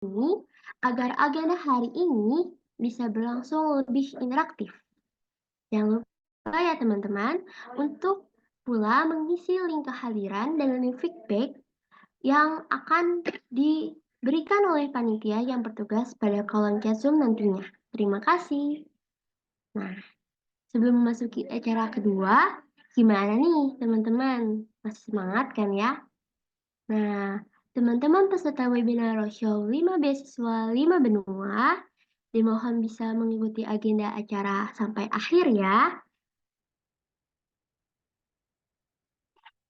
ini agar agenda hari ini bisa berlangsung lebih interaktif. Jangan lupa ya teman-teman untuk pula mengisi link kehadiran dan link feedback yang akan diberikan oleh panitia yang bertugas pada kolom chat Zoom nantinya. Terima kasih. Nah, sebelum memasuki acara kedua, gimana nih teman-teman? Masih semangat kan ya? Nah, teman-teman peserta webinar Roadshow 5 Beasiswa 5 Benua, dimohon bisa mengikuti agenda acara sampai akhir ya.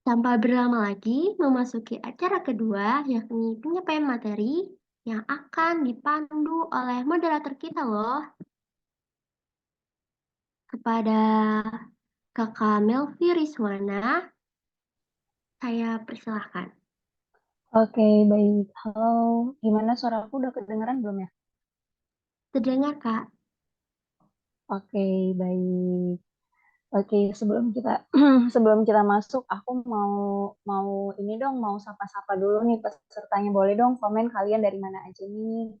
Tanpa berlama lagi, memasuki acara kedua, yakni penyampaian materi yang akan dipandu oleh moderator kita loh. Kepada Kakak Melvi Rizwana, saya persilahkan. Oke, baik. Halo, gimana suara aku udah kedengeran belum ya? Terdengar, Kak. Oke, baik. Oke, sebelum kita sebelum kita masuk, aku mau mau ini dong, mau sapa-sapa dulu nih pesertanya. Boleh dong komen kalian dari mana aja nih,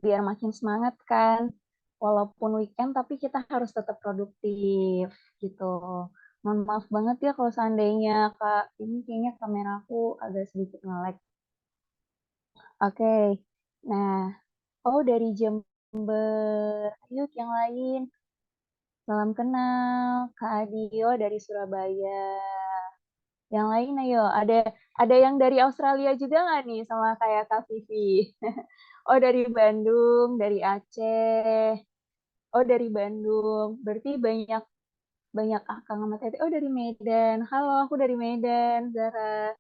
biar makin semangat kan. Walaupun weekend, tapi kita harus tetap produktif gitu. Mohon maaf banget ya kalau seandainya Kak, ini kayaknya kameraku agak sedikit nge-lag. Oke, nah, oh dari Jember, yuk yang lain. Salam kenal, Kak Adio dari Surabaya. Yang lain ayo, ada yang dari Australia juga nggak nih sama kayak Kak Vivi? Oh dari Bandung, dari Aceh. Oh dari Bandung. Berarti banyak banyak Akang sama Tete. Oh dari Medan. Halo, aku dari Medan, Zara.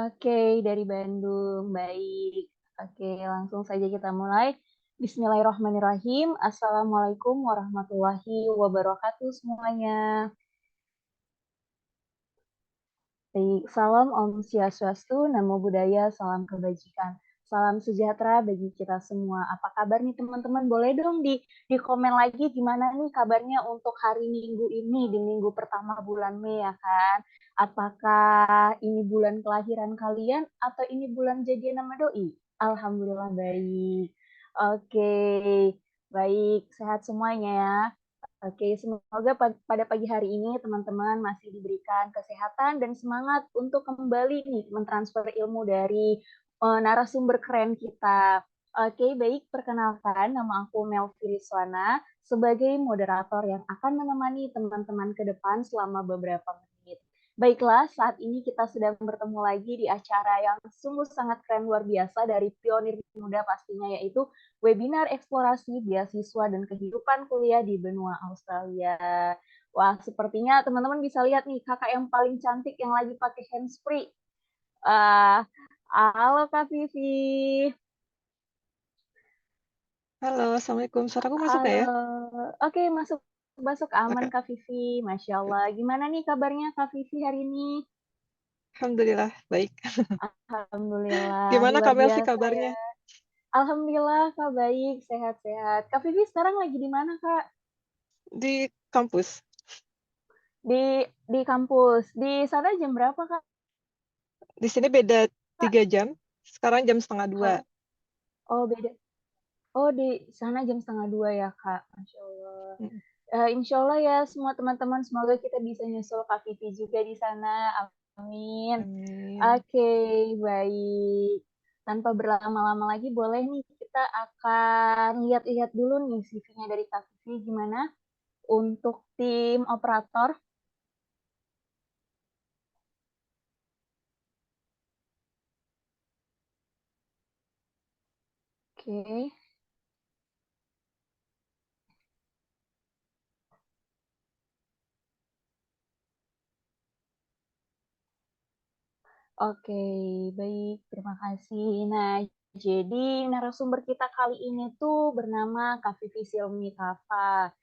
Oke, dari Bandung. Baik. Oke, langsung saja kita mulai. Bismillahirrahmanirrahim. Assalamualaikum warahmatullahi wabarakatuh semuanya. Baik, salam Om Swastiastu, Namo Buddhaya, salam kebajikan. Salam sejahtera bagi kita semua. Apa kabar nih teman-teman? Boleh dong di komen lagi gimana nih kabarnya untuk hari Minggu ini, di minggu pertama bulan Mei ya kan? Apakah ini bulan kelahiran kalian atau ini bulan jadian nama doi? Alhamdulillah baik. Oke, baik. Sehat semuanya ya. Oke, semoga pada pagi hari ini teman-teman masih diberikan kesehatan dan semangat untuk kembali nih mentransfer ilmu dari narasumber keren kita. Oke, baik, perkenalkan nama aku Melvi Rizwana sebagai moderator yang akan menemani teman-teman ke depan selama beberapa menit. Baiklah, saat ini kita sedang bertemu lagi di acara yang sungguh sangat keren luar biasa dari pionir muda pastinya, yaitu webinar eksplorasi beasiswa dan kehidupan kuliah di benua Australia. Wah, sepertinya teman-teman bisa lihat nih kakak yang paling cantik yang lagi pakai handsfree. Uh, Halo Kak Vivi. Halo, Assalamualaikum. Suaraku masuk nggak Halo. ya? Oke, masuk masuk aman Oke. Kak Vivi. Masya Allah. Gimana nih kabarnya Kak Vivi hari ini? Alhamdulillah, baik. Alhamdulillah, Gimana luar Kak Melvi biasa ya. kabarnya? Alhamdulillah, Kak baik, sehat-sehat. Kak Vivi sekarang lagi di mana, Kak? Di kampus. Di kampus. Di sana jam berapa, Kak? Di sini beda Kak? 3 jam. Sekarang jam setengah 2. Hah? Oh, beda. Oh, di sana jam setengah 2 ya, Kak. Masya Allah. Insya Allah ya, semua teman-teman, semoga kita bisa nyusul Kak Vivi juga di sana. Amin. Amin. Oke, baik. Tanpa berlama-lama lagi, boleh nih kita akan lihat-lihat dulu nih CV-nya dari Kak Vivi gimana untuk tim operator. Oke. Oke, baik. Terima kasih. Nah, jadi narasumber kita kali ini tuh bernama Kak Vivi Silmi Kafa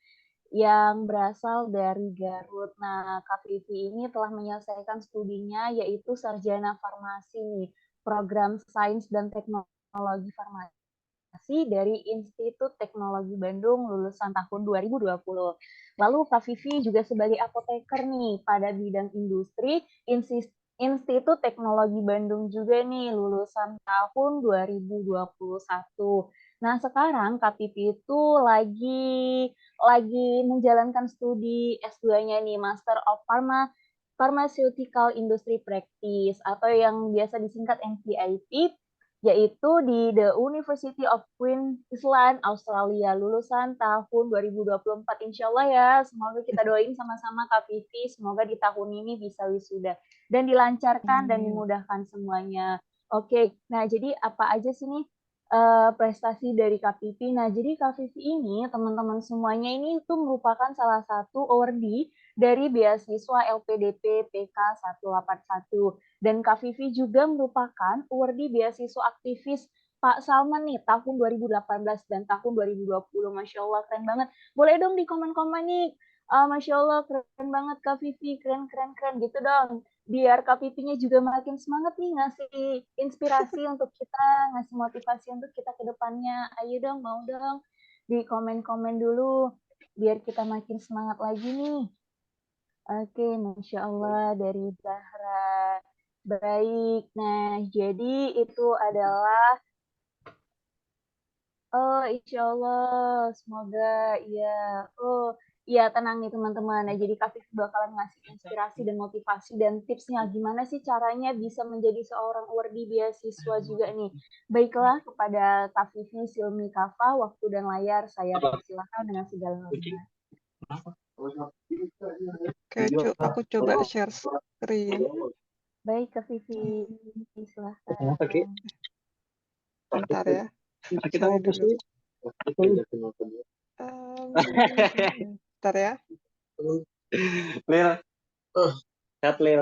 yang berasal dari Garut. Nah, Kak Vivi ini telah menyelesaikan studinya yaitu Sarjana Farmasi nih, program Sains dan Teknologi Farmasi dari Institut Teknologi Bandung lulusan tahun 2020. Lalu Kak Vivi juga sebagai apoteker nih pada bidang industri, Institut Teknologi Bandung juga nih, lulusan tahun 2021. Nah, sekarang Kak Pipi itu lagi menjalankan studi S2-nya nih, Master of Pharmaceutical Industry Practice atau yang biasa disingkat MPIP, yaitu di The University of Queensland, Australia, lulusan tahun 2024. Insya Allah ya, semoga kita doain sama-sama Kak Pipi, semoga di tahun ini bisa wisuda dan dilancarkan dan dimudahkan semuanya. Oke, nah jadi apa aja sih nih prestasi dari Kak Pipi? Nah, jadi Kak Pipi ini, teman-teman semuanya ini itu merupakan salah satu awardee dari beasiswa LPDP PK 181. Dan Kak Vivi juga merupakan awardee beasiswa aktivis Pak Salman nih tahun 2018 dan tahun 2020. Masya Allah, keren banget. Boleh dong di komen-komen nih. Masya Allah, keren banget Kak Vivi, keren, keren, keren gitu dong. Biar Kak Vivinya juga makin semangat nih ngasih inspirasi untuk kita, ngasih motivasi untuk kita ke depannya. Ayo dong, mau dong di komen-komen dulu biar kita makin semangat lagi nih. Oke, Masya Allah dari Zahra. Baik, nah jadi itu adalah, oh Insya Allah, semoga ya, oh iya tenang nih teman-teman. Nah jadi Kak Vivi bakalan ngasih inspirasi dan motivasi dan tipsnya gimana sih caranya bisa menjadi seorang awardee beasiswa juga nih. Baiklah kepada Kak Vivi, Silmi, Kafa, waktu dan layar saya persilahkan dengan segala hormat. Oke, aku coba share screen. Baik Kak Vivi, silahkan. Bentar ya. Cari dulu. Bentar ya. Lil, chat Lil.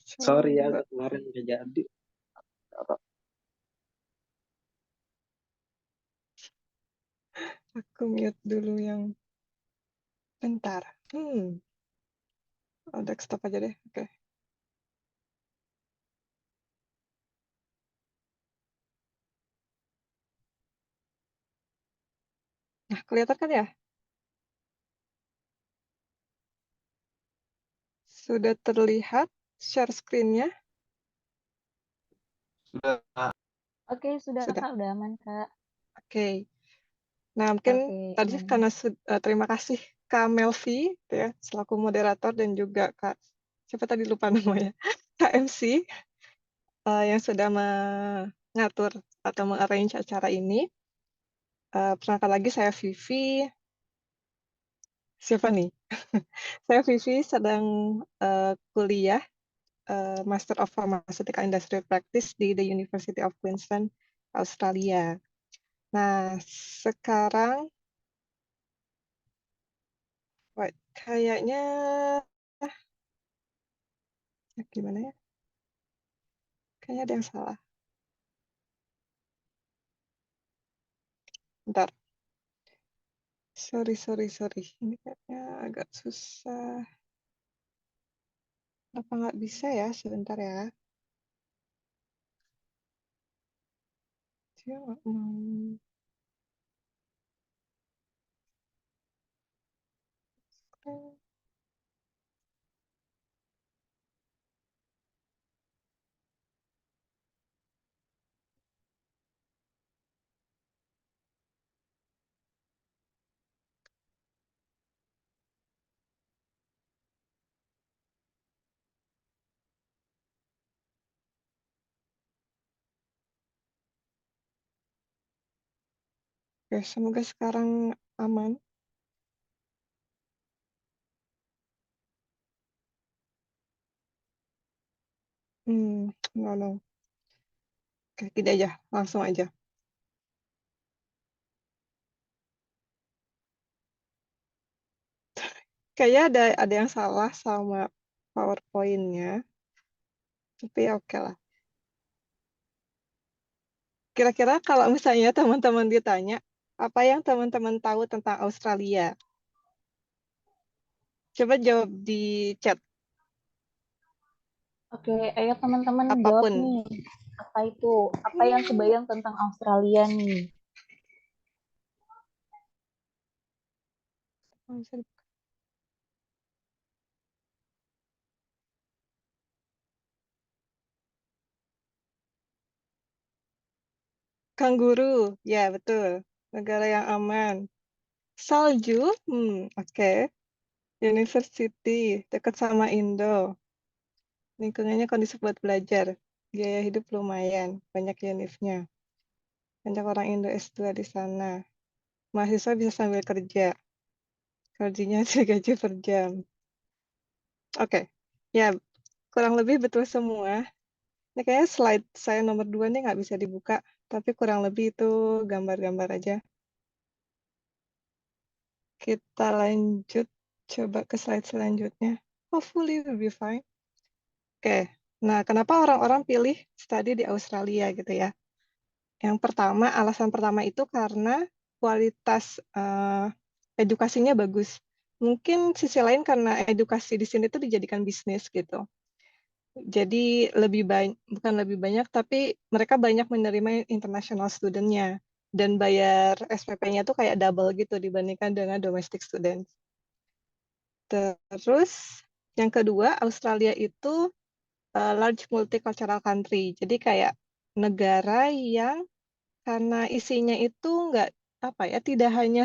Sorry ya, kemarin udah jadi. Aku mute dulu yang bentar. Oh, desktop aja deh. Oke. Nah, kelihatan kan ya? Sudah terlihat share screen-nya? Oke, sudah Sudah. Kak, udah aman Kak. Oke. Nah, mungkin tadi karena terima kasih Kak Melvi ya, selaku moderator dan juga Kak, siapa tadi lupa namanya, Kak MC yang sudah mengatur atau mengarrange acara ini. Perkenalkan lagi saya Vivi. Siapa nih? Saya Vivi sedang kuliah Master of Pharmaceutical Industry Practice di The University of Queensland, Australia. Nah, sekarang kayaknya gimana ya? Kayaknya ada yang salah. Bentar. Sorry. Ini kayaknya agak susah. Kenapa nggak bisa ya? Sebentar ya. Dia nggak mau. Oke, semoga sekarang aman. No. Oke, gini aja, langsung aja. Kayaknya ada yang salah sama PowerPoint-nya. Tapi ya oke lah. Kira-kira kalau misalnya teman-teman ditanya, apa yang teman-teman tahu tentang Australia? Coba jawab di chat. Oke, ayo teman-teman Apapun. jawab nih. Apa itu? Apa yang kebayang tentang Australia nih? Kanguru, ya betul. Negara yang aman. Salju, oke. University, dekat sama Indo. Lingkungannya kondusif buat belajar. Biaya hidup lumayan, banyak univnya. Banyak orang Indo S2 di sana. Mahasiswa bisa sambil kerja. Gajinya gaji per jam. Oke, ya kurang lebih betul semua. Ini kayaknya slide saya nomor 2 nih nggak bisa dibuka, tapi kurang lebih itu gambar-gambar aja. Kita lanjut, coba ke slide selanjutnya. Hopefully will be fine. Oke, nah kenapa orang-orang pilih studi di Australia gitu ya? Yang pertama, alasan pertama itu karena kualitas edukasinya bagus. Mungkin sisi lain karena edukasi di sini tuh dijadikan bisnis gitu. Jadi bukan lebih banyak, tapi mereka banyak menerima international student-nya. Dan bayar SPP-nya tuh kayak double gitu dibandingkan dengan domestic student. Terus yang kedua, Australia itu large multicultural country. Jadi kayak negara yang karena isinya itu tidak hanya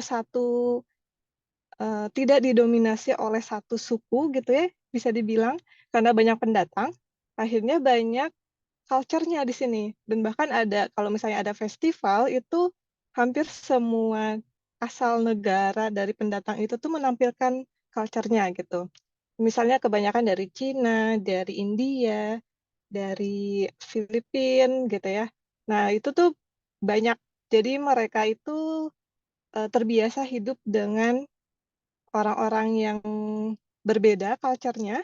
tidak didominasi oleh satu suku gitu ya, bisa dibilang karena banyak pendatang, akhirnya banyak culture-nya di sini. Dan bahkan kalau misalnya ada festival, itu hampir semua asal negara dari pendatang itu tuh menampilkan culture-nya gitu. Misalnya kebanyakan dari Cina, dari India, dari Filipina gitu ya. Nah, itu tuh banyak. Jadi mereka itu terbiasa hidup dengan orang-orang yang berbeda culture-nya,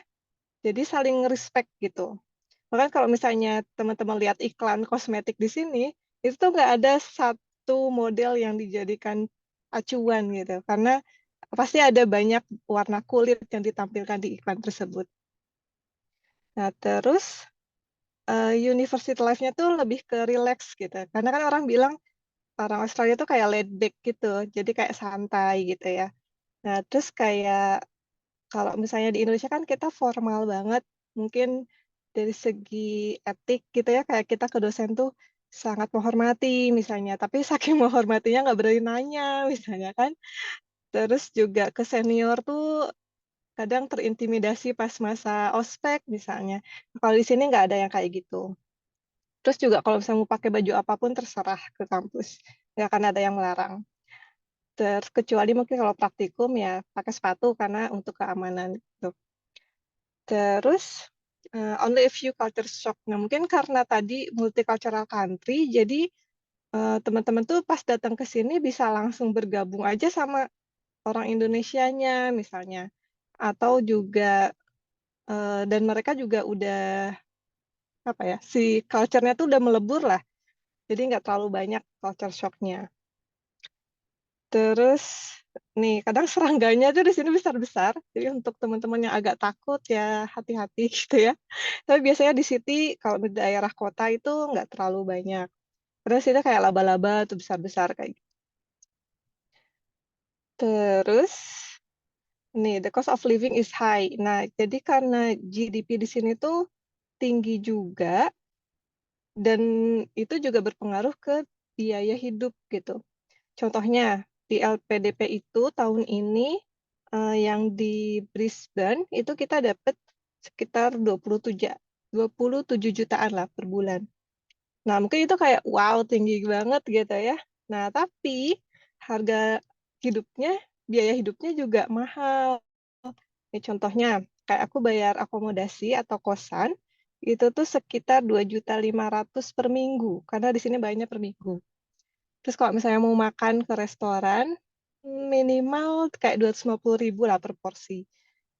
jadi saling respect gitu. Bahkan kalau misalnya teman-teman lihat iklan kosmetik di sini, itu tuh nggak ada satu model yang dijadikan acuan gitu, karena pasti ada banyak warna kulit yang ditampilkan di iklan tersebut. Nah, terus university life-nya tuh lebih ke relax gitu, karena kan orang bilang orang Australia tuh kayak laid back gitu, jadi kayak santai gitu ya. Nah, terus kayak kalau misalnya di Indonesia kan kita formal banget, mungkin dari segi etik gitu ya, kayak kita ke dosen tuh sangat menghormati misalnya, tapi saking menghormatinya nggak berani nanya misalnya kan. Terus juga ke senior tuh kadang terintimidasi pas masa ospek misalnya. Kalau di sini nggak ada yang kayak gitu. Terus juga kalau misalnya mau pakai baju apapun terserah ke kampus, nggak akan ada yang melarang. Kecuali mungkin kalau praktikum ya pakai sepatu karena untuk keamanan gitu. Terus only a few culture shock. Nah, mungkin karena tadi multicultural country, jadi teman-teman tuh pas datang ke sini bisa langsung bergabung aja sama orang Indonesianya misalnya. Atau juga dan mereka juga udah si culture-nya tuh udah melebur lah. Jadi nggak terlalu banyak culture shock-nya. Terus nih kadang serangganya tuh di sini besar-besar. Jadi untuk teman-teman yang agak takut ya hati-hati gitu ya. Tapi biasanya di city kalau di daerah kota itu nggak terlalu banyak. Terus itu kayak laba-laba tuh besar-besar kayak gitu. Terus nih the cost of living is high. Nah, jadi karena GDP di sini tuh tinggi juga dan itu juga berpengaruh ke biaya hidup gitu. Contohnya di LPDP itu tahun ini yang di Brisbane itu kita dapat sekitar 27 jutaan lah per bulan. Nah, mungkin itu kayak wow tinggi banget gitu ya. Nah, tapi harga hidupnya, biaya hidupnya juga mahal. Nih, contohnya, kayak aku bayar akomodasi atau kosan, itu tuh sekitar 2.500.000 per minggu, karena di sini bayarnya per minggu. Terus kalau misalnya mau makan ke restoran, minimal kayak 250.000 lah per porsi.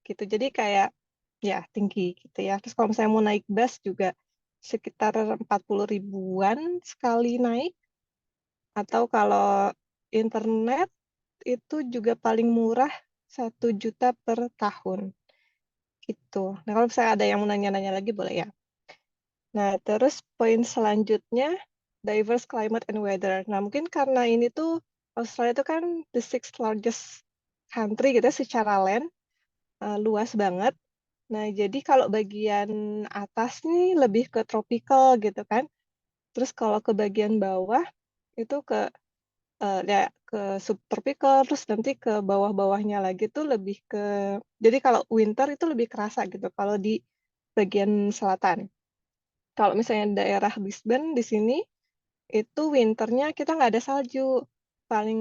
Gitu. Jadi kayak ya tinggi gitu ya. Terus kalau misalnya mau naik bus juga sekitar 40 ribuan sekali naik. Atau kalau internet itu juga paling murah 1 juta per tahun. Gitu. Nah kalau misalnya ada yang mau nanya-nanya lagi boleh ya. Nah terus poin selanjutnya diverse climate and weather. Nah mungkin karena ini tuh Australia itu kan the sixth largest country gitu ya, secara land, luas banget. Nah, jadi kalau bagian atas nih lebih ke tropical gitu kan. Terus kalau ke bagian bawah itu ya ke subtropical, terus nanti ke bawah-bawahnya lagi tuh lebih ke, jadi kalau winter itu lebih kerasa gitu kalau di bagian selatan. Kalau misalnya daerah Brisbane di sini, itu winternya kita nggak ada salju. Paling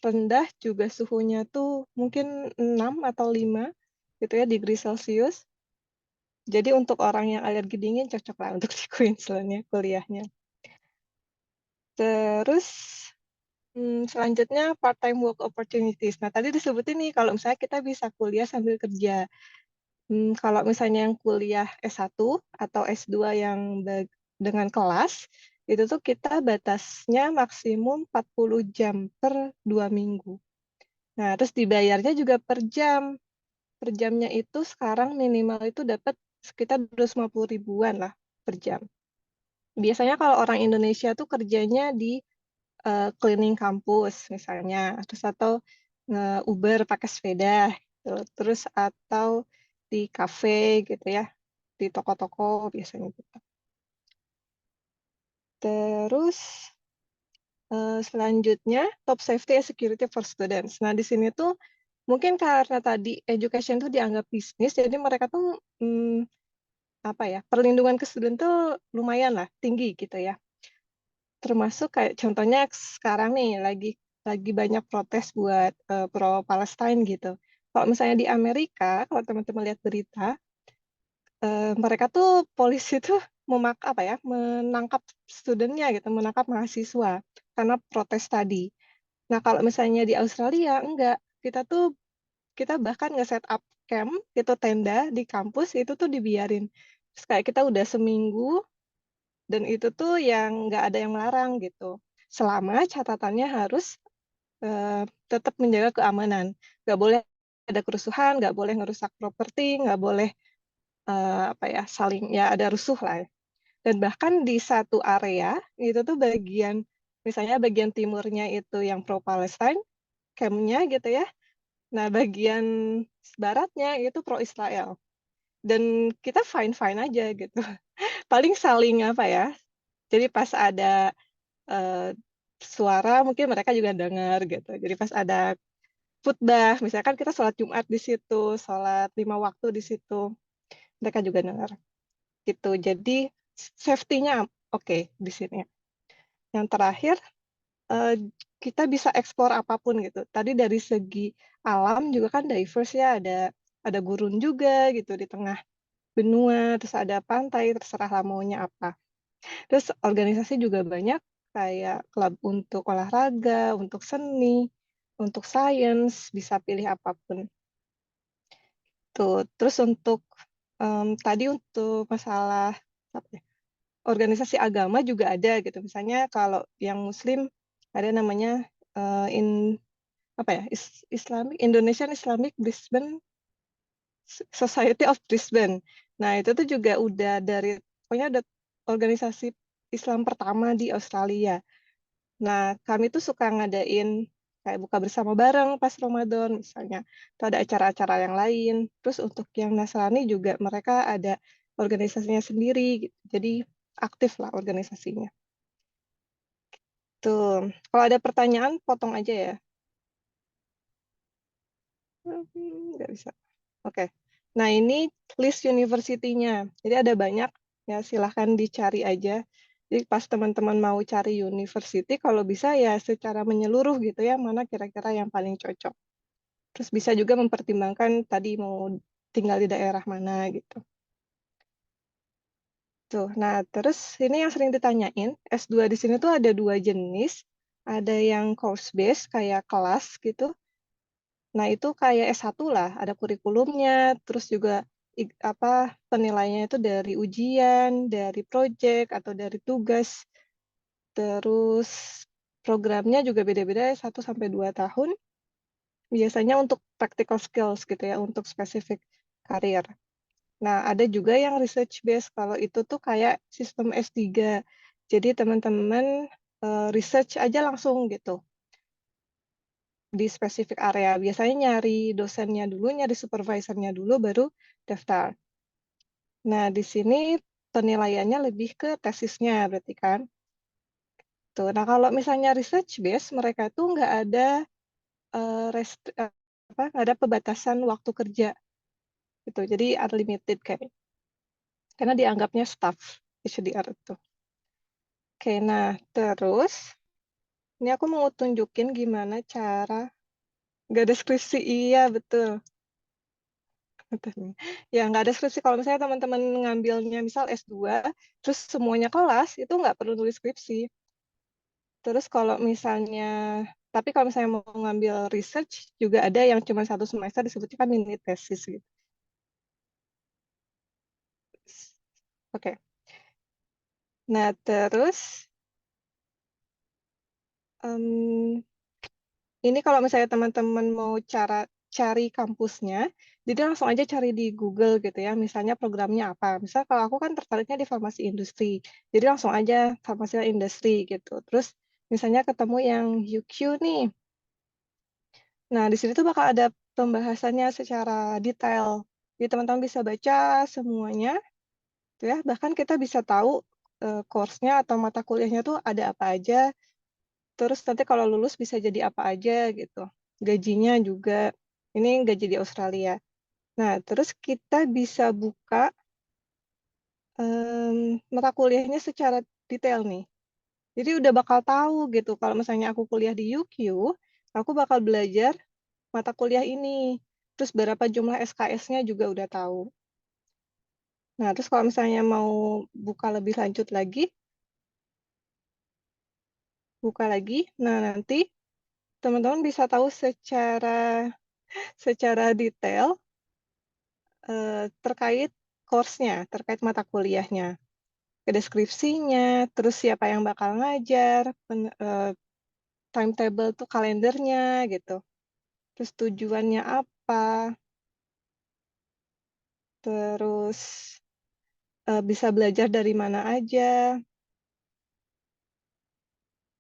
rendah juga suhunya tuh mungkin 6 atau 5 gitu ya, degree Celcius. Jadi untuk orang yang alergi dingin cocok lah untuk di Queensland ya kuliahnya. Terus selanjutnya part-time work opportunities. Nah, tadi disebutin nih kalau misalnya kita bisa kuliah sambil kerja. Kalau misalnya yang kuliah S1 atau S2 yang dengan kelas, itu tuh kita batasnya maksimum 40 jam per 2 minggu. Nah, terus dibayarnya juga per jam. Per jamnya itu sekarang minimal itu dapat sekitar 250 ribuan lah per jam. Biasanya kalau orang Indonesia tuh kerjanya di cleaning kampus misalnya, terus atau Uber pakai sepeda, gitu. Terus atau di kafe gitu ya, di toko-toko biasanya gitu. Terus selanjutnya top safety and security for students. Nah di sini tuh mungkin karena tadi education tuh dianggap bisnis, jadi mereka tuh apa ya, perlindungan ke student tuh lumayan lah tinggi gitu ya. Termasuk kayak contohnya sekarang nih lagi banyak protes buat pro Palestine gitu. Kalau misalnya di Amerika, kalau teman-teman lihat berita, mereka tuh polisi tuh apa ya, menangkap studentnya gitu, menangkap mahasiswa karena protes tadi. Nah kalau misalnya di Australia enggak, kita bahkan nge-set up camp gitu, tenda di kampus itu tuh dibiarin. Terus kayak kita udah seminggu dan itu tuh yang nggak ada yang melarang gitu. Selama catatannya harus tetap menjaga keamanan. Nggak boleh ada kerusuhan, nggak boleh ngerusak properti, nggak boleh apa ya, saling ya ada rusuh lah. Dan bahkan di satu area itu tuh misalnya bagian timurnya itu yang pro Palestine, campnya gitu ya. Nah bagian baratnya itu pro Israel. Dan kita fine-fine aja gitu. Paling saling apa ya. Jadi pas ada suara mungkin mereka juga dengar gitu. Jadi pas ada khutbah, misalkan kita sholat Jumat di situ, sholat 5 waktu di situ, mereka juga dengar. Gitu. Jadi safety-nya oke di sini. Yang terakhir, kita bisa eksplor apapun gitu. Tadi dari segi alam juga kan diverse ya, ada gurun juga gitu di tengah benua, terus ada pantai, terserah lah maunya apa. Terus organisasi juga banyak, kayak klub untuk olahraga, untuk seni, untuk sains, bisa pilih apapun. Tuh, terus untuk tadi untuk masalah apa ya, organisasi agama juga ada gitu. Misalnya kalau yang Muslim ada namanya in apa ya, Indonesian Islamic Brisbane Society of Brisbane. Nah itu tuh juga udah pokoknya ada organisasi Islam pertama di Australia. Nah kami tuh suka ngadain kayak buka bersama bareng pas Ramadan misalnya, atau ada acara-acara yang lain. Terus untuk yang Nasrani juga mereka ada organisasinya sendiri, gitu. Jadi aktif lah organisasinya. Tuh, kalau ada pertanyaan potong aja ya. Nggak bisa. Oke. Nah ini list university-nya. Jadi ada banyak ya, silahkan dicari aja. Jadi pas teman-teman mau cari university, kalau bisa ya secara menyeluruh gitu ya, mana kira-kira yang paling cocok. Terus bisa juga mempertimbangkan tadi mau tinggal di daerah mana gitu. Tuh, nah terus ini yang sering ditanyain, S2 di sini tuh ada 2 jenis. Ada yang course base kayak kelas gitu. Nah, itu kayak S1 lah, ada kurikulumnya, terus juga apa penilaiannya itu dari ujian, dari project atau dari tugas. Terus programnya juga beda-beda 1 sampai 2 tahun. Biasanya untuk practical skills gitu ya, untuk spesifik karir. Nah, ada juga yang research based. Kalau itu tuh kayak sistem S3. Jadi teman-teman research aja langsung gitu di spesifik area. Biasanya nyari dosennya dulu, nyari supervisornya dulu, baru daftar. Nah, di sini penilaiannya lebih ke tesisnya, berarti kan. Gitu. Nah, kalau misalnya research base, mereka tuh nggak ada nggak ada pembatasan waktu kerja gitu. Jadi unlimited kayak, karena dianggapnya staff HDR itu. Oke, nah terus ini aku mau tunjukin gimana cara nggak ada skripsi. Iya betul. Ya nggak ada skripsi kalau misalnya teman-teman ngambilnya misal S2, terus semuanya kelas itu nggak perlu nulis skripsi. Terus kalau misalnya, tapi kalau misalnya mau ngambil research juga ada yang cuma 1 semester disebutnya kan mini tesis gitu. Oke. Nah terus ini kalau misalnya teman-teman mau cari kampusnya, jadi langsung aja cari di Google gitu ya, misalnya programnya apa. Misal kalau aku kan tertariknya di farmasi industri, jadi langsung aja farmasi industri gitu. Terus misalnya ketemu yang UQ nih. Nah, di sini tuh bakal ada pembahasannya secara detail. Jadi teman-teman bisa baca semuanya, tuh ya. Bahkan kita bisa tahu course-nya atau mata kuliahnya tuh ada apa aja. Terus nanti kalau lulus bisa jadi apa aja gitu. Gajinya juga, ini gaji di Australia. Nah, terus kita bisa buka mata kuliahnya secara detail nih. Jadi udah bakal tahu gitu, kalau misalnya aku kuliah di UQ, aku bakal belajar mata kuliah ini. Terus berapa jumlah SKS-nya juga udah tahu. Nah, terus kalau misalnya mau buka lebih lanjut lagi, buka lagi. Nah, nanti teman-teman bisa tahu secara detail terkait course-nya, terkait mata kuliahnya, ke deskripsinya, terus siapa yang bakal ngajar, timetable tuh kalendernya gitu, terus tujuannya apa, terus bisa belajar dari mana aja,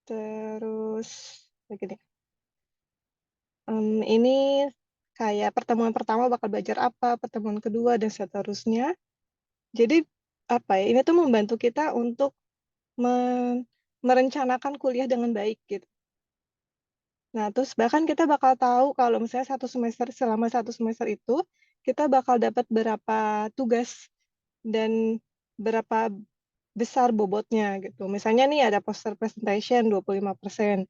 terus begini. Ini kayak pertemuan pertama bakal belajar apa, pertemuan kedua dan seterusnya. Jadi apa ya? Ini tuh membantu kita untuk merencanakan kuliah dengan baik gitu. Nah, terus bahkan kita bakal tahu kalau misalnya selama 1 semester itu kita bakal dapat berapa tugas dan berapa besar bobotnya gitu. Misalnya nih ada poster presentation 25%,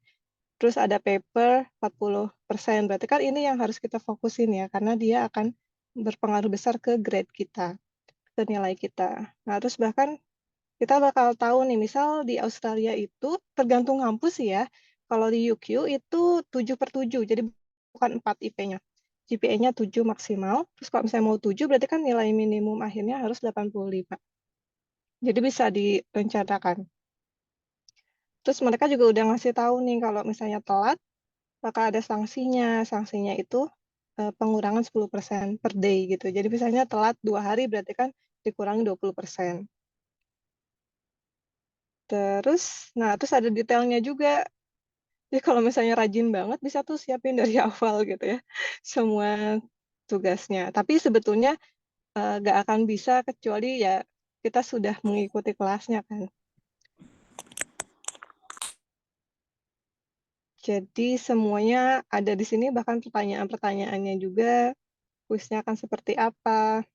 terus ada paper 40%. Berarti kan ini yang harus kita fokusin ya, karena dia akan berpengaruh besar ke grade kita, ke nilai kita. Nah, terus bahkan kita bakal tahu nih, misal di Australia itu tergantung kampus ya. Kalau di UQ itu 7/7, jadi bukan 4 IP-nya. GPA-nya 7 maksimal. Terus kalau misalnya mau 7, berarti kan nilai minimum akhirnya harus 85. Jadi bisa direncanakan. Terus mereka juga udah ngasih tahu nih, kalau misalnya telat, bakal ada sanksinya. Sanksinya itu pengurangan 10% per day gitu. Jadi misalnya telat 2 hari, berarti kan dikurangi 20%. Terus ada detailnya juga. Jadi kalau misalnya rajin banget, bisa tuh siapin dari awal gitu ya, semua tugasnya. Tapi sebetulnya nggak akan bisa kecuali ya kita sudah mengikuti kelasnya kan. Jadi semuanya ada di sini, bahkan pertanyaan-pertanyaannya juga, kuisnya akan seperti apa.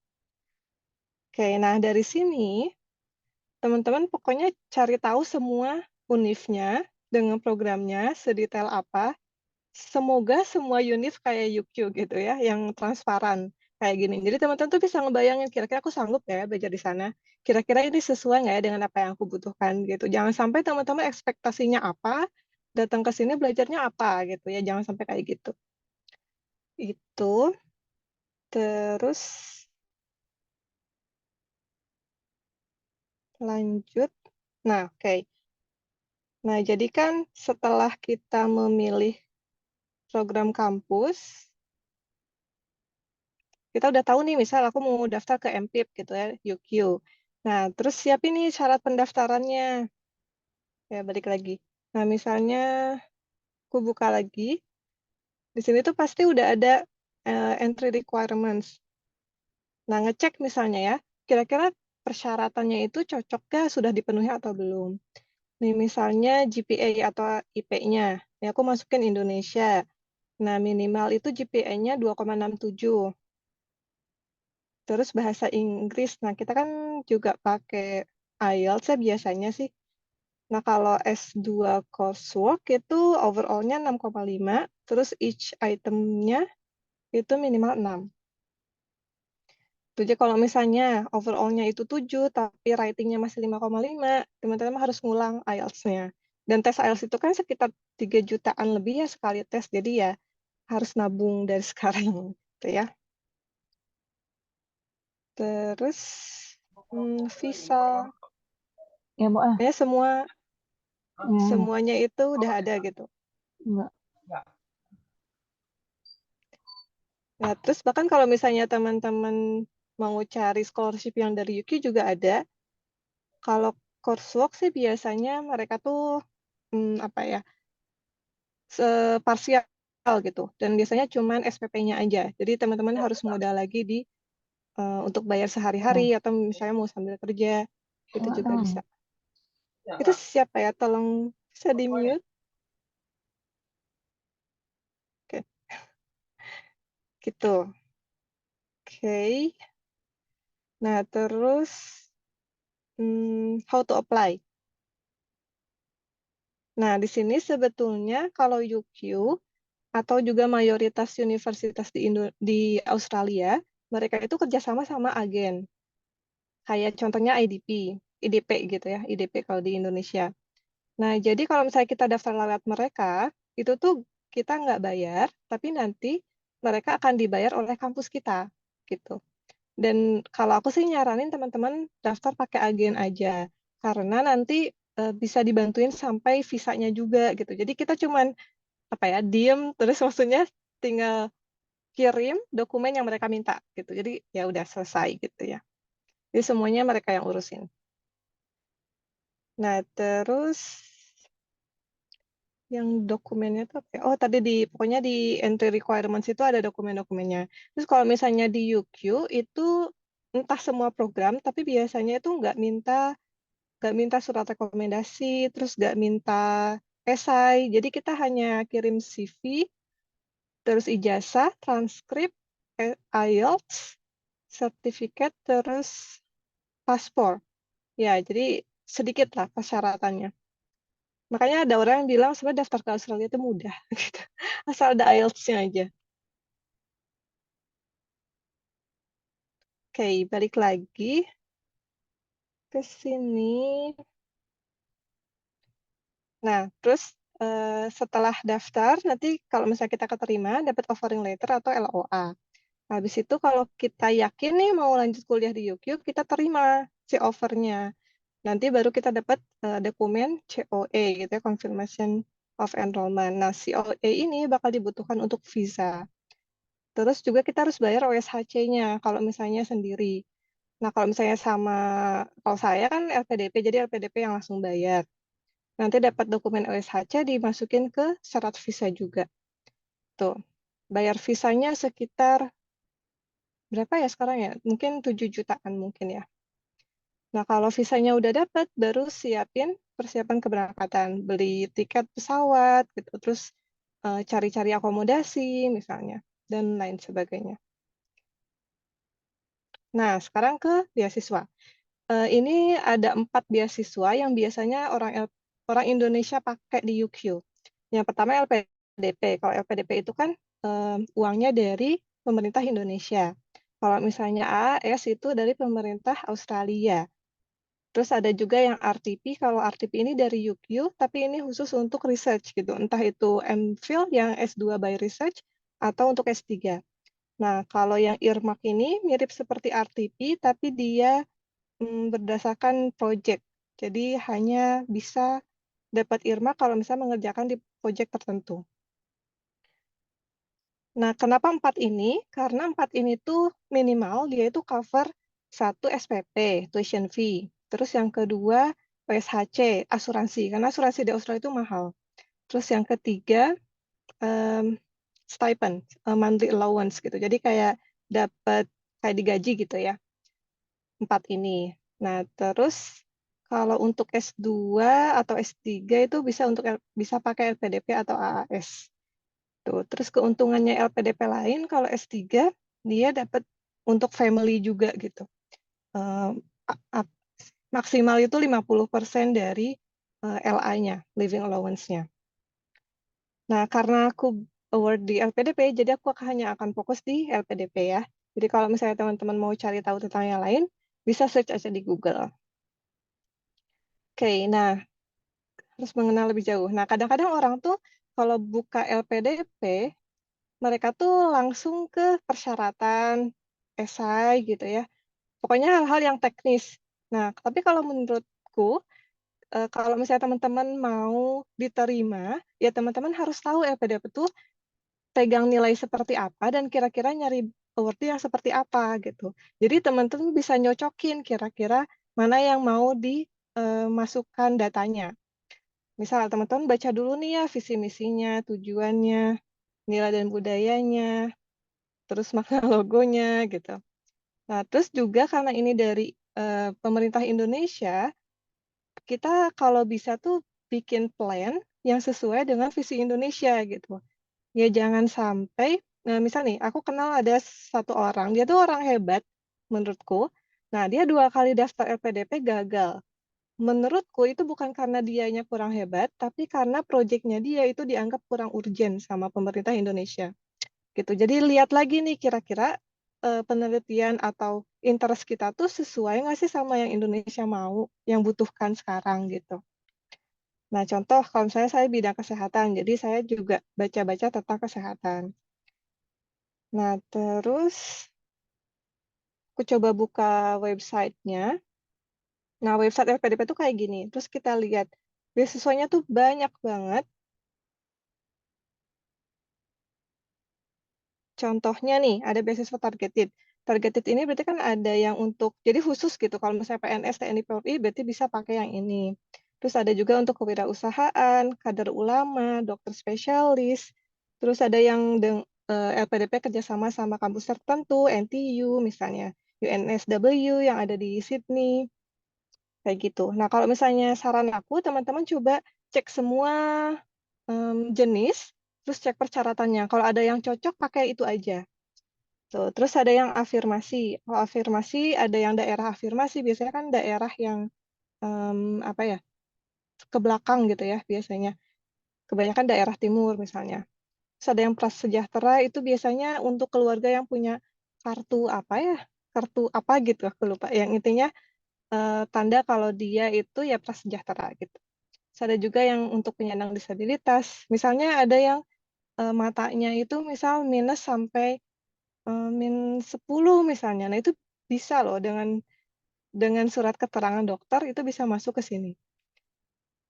Oke, nah dari sini teman-teman pokoknya cari tahu semua univnya dengan programnya sedetail apa. Semoga semua unit kayak UQ gitu ya, yang transparan kayak gini. Jadi teman-teman tuh bisa ngebayangin, kira-kira aku sanggup nggak ya belajar di sana? Kira-kira ini sesuai nggak ya dengan apa yang aku butuhkan gitu. Jangan sampai teman-teman ekspektasinya apa, datang ke sini belajarnya apa gitu ya. Jangan sampai kayak gitu. Itu. Terus lanjut. Nah, oke. Nah, jadi kan setelah kita memilih program kampus, kita udah tahu nih, misal aku mau daftar ke MPIP gitu ya, UQ. Nah, terus siapin nih syarat pendaftarannya. Ya, balik lagi. Nah, misalnya aku buka lagi. Di sini tuh pasti udah ada entry requirements. Nah, ngecek misalnya ya, kira-kira persyaratannya itu cocok gak, sudah dipenuhi atau belum. Nih, misalnya GPA atau IP-nya. Ini aku masukin Indonesia. Nah, minimal itu GPA-nya 2,67. Terus bahasa Inggris. Nah, kita kan juga pakai IELTS ya biasanya sih. Nah, kalau S2 coursework itu overall-nya 6,5. Terus each item-nya itu minimal 6. Jadi kalau misalnya overall-nya itu 7, tapi ratingnya masih 5,5, teman-teman harus ngulang IELTS-nya. Dan tes IELTS itu kan sekitar 3 jutaan lebih ya sekali tes, jadi ya harus nabung dari sekarang. Gitu ya. Terus visa, Ya, Bu. ya semuanya itu udah ada gitu. Enggak. Nah, terus bahkan kalau misalnya teman-teman mau cari scholarship yang dari UK juga ada. Kalau coursework sih biasanya mereka tuh apa ya, parsial gitu. Dan biasanya cuman SPP-nya aja. Jadi teman-teman harus modal lagi di untuk bayar sehari-hari atau misalnya mau sambil kerja itu juga bisa. Itu siapa ya? Tolong bisa di-mute. Oke. Gitu. Oke. Nah, terus how to apply. Nah, di sini sebetulnya kalau UQ atau juga mayoritas universitas di Australia, mereka itu kerjasama sama agen. Kayak contohnya IDP gitu ya, IDP kalau di Indonesia. Nah, jadi kalau misalnya kita daftar lewat mereka, itu tuh kita nggak bayar, tapi nanti mereka akan dibayar oleh kampus kita, gitu. Dan kalau aku sih nyaranin teman-teman daftar pakai agen aja, karena nanti bisa dibantuin sampai visanya juga, gitu. Jadi kita cuman apa ya, diem, terus maksudnya tinggal kirim dokumen yang mereka minta, gitu. Jadi ya udah selesai gitu ya. Jadi semuanya mereka yang urusin. Nah, terus yang dokumennya tuh apa ya? Oh, tadi pokoknya di entry requirements itu ada dokumen-dokumennya. Terus kalau misalnya di UQ itu entah semua program, tapi biasanya itu nggak minta surat rekomendasi, terus nggak minta esai. Jadi kita hanya kirim CV, terus ijazah, transkrip, IELTS, sertifikat, terus paspor. Ya, jadi sedikit lah persyaratannya. Makanya ada orang yang bilang sebenarnya daftar ke Australia itu mudah, gitu. Asal ada IELTS-nya aja. Oke, balik lagi ke sini. Nah, terus setelah daftar, nanti kalau misalnya kita keterima, dapat offering letter atau LOA. Habis itu kalau kita yakin nih mau lanjut kuliah di UQ, kita terima si offernya. Nanti baru kita dapat dokumen COE gitu ya, Confirmation of Enrollment. Nah, COE ini bakal dibutuhkan untuk visa. Terus juga kita harus bayar OSHC-nya kalau misalnya sendiri. Nah, kalau misalnya kalau saya kan LPDP, jadi LPDP yang langsung bayar. Nanti dapat dokumen OSHC dimasukin ke syarat visa juga. Tuh, bayar visanya sekitar berapa ya sekarang ya? Mungkin 7 jutaan mungkin ya. Nah, kalau visanya udah dapat, baru siapin persiapan keberangkatan. Beli tiket pesawat, gitu. Terus cari-cari akomodasi misalnya, dan lain sebagainya. Nah, sekarang ke beasiswa. Ini ada 4 beasiswa yang biasanya orang Indonesia pakai di UQ. Yang pertama LPDP. Kalau LPDP itu kan uangnya dari pemerintah Indonesia. Kalau misalnya AAS itu dari pemerintah Australia. Terus ada juga yang RTP. Kalau RTP ini dari UQ, tapi ini khusus untuk research gitu. Entah itu MPhil yang S2 by research atau untuk S3. Nah, kalau yang earmark ini mirip seperti RTP, tapi dia berdasarkan project. Jadi hanya bisa dapat earmark kalau misalnya mengerjakan di project tertentu. Nah, kenapa 4 ini? Karena 4 ini tuh minimal dia itu cover 1 SPP, tuition fee. Terus yang kedua PSHC, asuransi. Karena asuransi di Australia itu mahal. Terus yang ketiga stipend, monthly allowance gitu. Jadi kayak dapat kayak digaji gitu ya. 4 ini. Nah, terus Kalau untuk S2 atau S3 itu bisa pakai LPDP atau AAS. Tuh, terus keuntungannya LPDP lain kalau S3 dia dapat untuk family juga gitu. Maksimal itu 50% dari LA-nya, living allowance-nya. Nah, karena aku award di LPDP, jadi aku hanya akan fokus di LPDP ya. Jadi kalau misalnya teman-teman mau cari tahu tentang yang lain, bisa search aja di Google. Oke, nah harus mengenal lebih jauh. Nah, kadang-kadang orang tuh kalau buka LPDP, mereka tuh langsung ke persyaratan, esai gitu ya. Pokoknya hal-hal yang teknis. Nah, tapi kalau menurutku, kalau misalnya teman-teman mau diterima, ya teman-teman harus tahu LPDP tuh pegang nilai seperti apa dan kira-kira nyari award yang seperti apa gitu. Jadi teman-teman bisa nyocokin kira-kira mana yang mau dimasukkan datanya. Misal teman-teman baca dulu nih ya visi misinya, tujuannya, nilai dan budayanya, terus makna logonya gitu. Nah, terus juga karena ini dari pemerintah Indonesia, kita kalau bisa tuh bikin plan yang sesuai dengan visi Indonesia gitu. Ya jangan sampai, misal nih, aku kenal ada satu orang, dia tuh orang hebat menurutku. Nah, dia 2 kali daftar LPDP gagal. Menurutku itu bukan karena dianya kurang hebat, tapi karena proyeknya dia itu dianggap kurang urgent sama pemerintah Indonesia. Gitu. Jadi lihat lagi nih kira-kira penelitian atau interest kita tuh sesuai nggak sih sama yang Indonesia mau, yang butuhkan sekarang gitu. Nah, contoh kalau misalnya saya bidang kesehatan, jadi saya juga baca-baca tentang kesehatan. Nah, terus aku coba buka websitenya. Nah, website LPDP tuh kayak gini. Terus kita lihat, beasiswanya tuh banyak banget. Contohnya nih, ada beasiswa targeted. Targeted ini berarti kan ada yang untuk, jadi khusus gitu. Kalau misalnya PNS, TNI, Polri, berarti bisa pakai yang ini. Terus ada juga untuk kewirausahaan, kader ulama, dokter spesialis. Terus ada yang LPDP kerjasama sama kampus tertentu, NTU misalnya, UNSW yang ada di Sydney, kayak gitu. Nah, kalau misalnya saran aku, teman-teman coba cek semua jenis, terus cek persyaratannya. Kalau ada yang cocok, pakai itu aja. Tuh, terus ada yang afirmasi. Kalau afirmasi, ada yang daerah afirmasi. Biasanya kan daerah yang apa ya, ke belakang gitu ya biasanya. Kebanyakan daerah timur misalnya. Terus ada yang prasejahtera, itu biasanya untuk keluarga yang punya kartu apa ya, kartu apa gitu, aku lupa. Yang intinya tanda kalau dia itu ya prasejahtera gitu. Terus ada juga yang untuk penyandang disabilitas. Misalnya ada yang matanya itu misal minus sampai min 10 misalnya. Nah, itu bisa loh dengan surat keterangan dokter itu bisa masuk ke sini.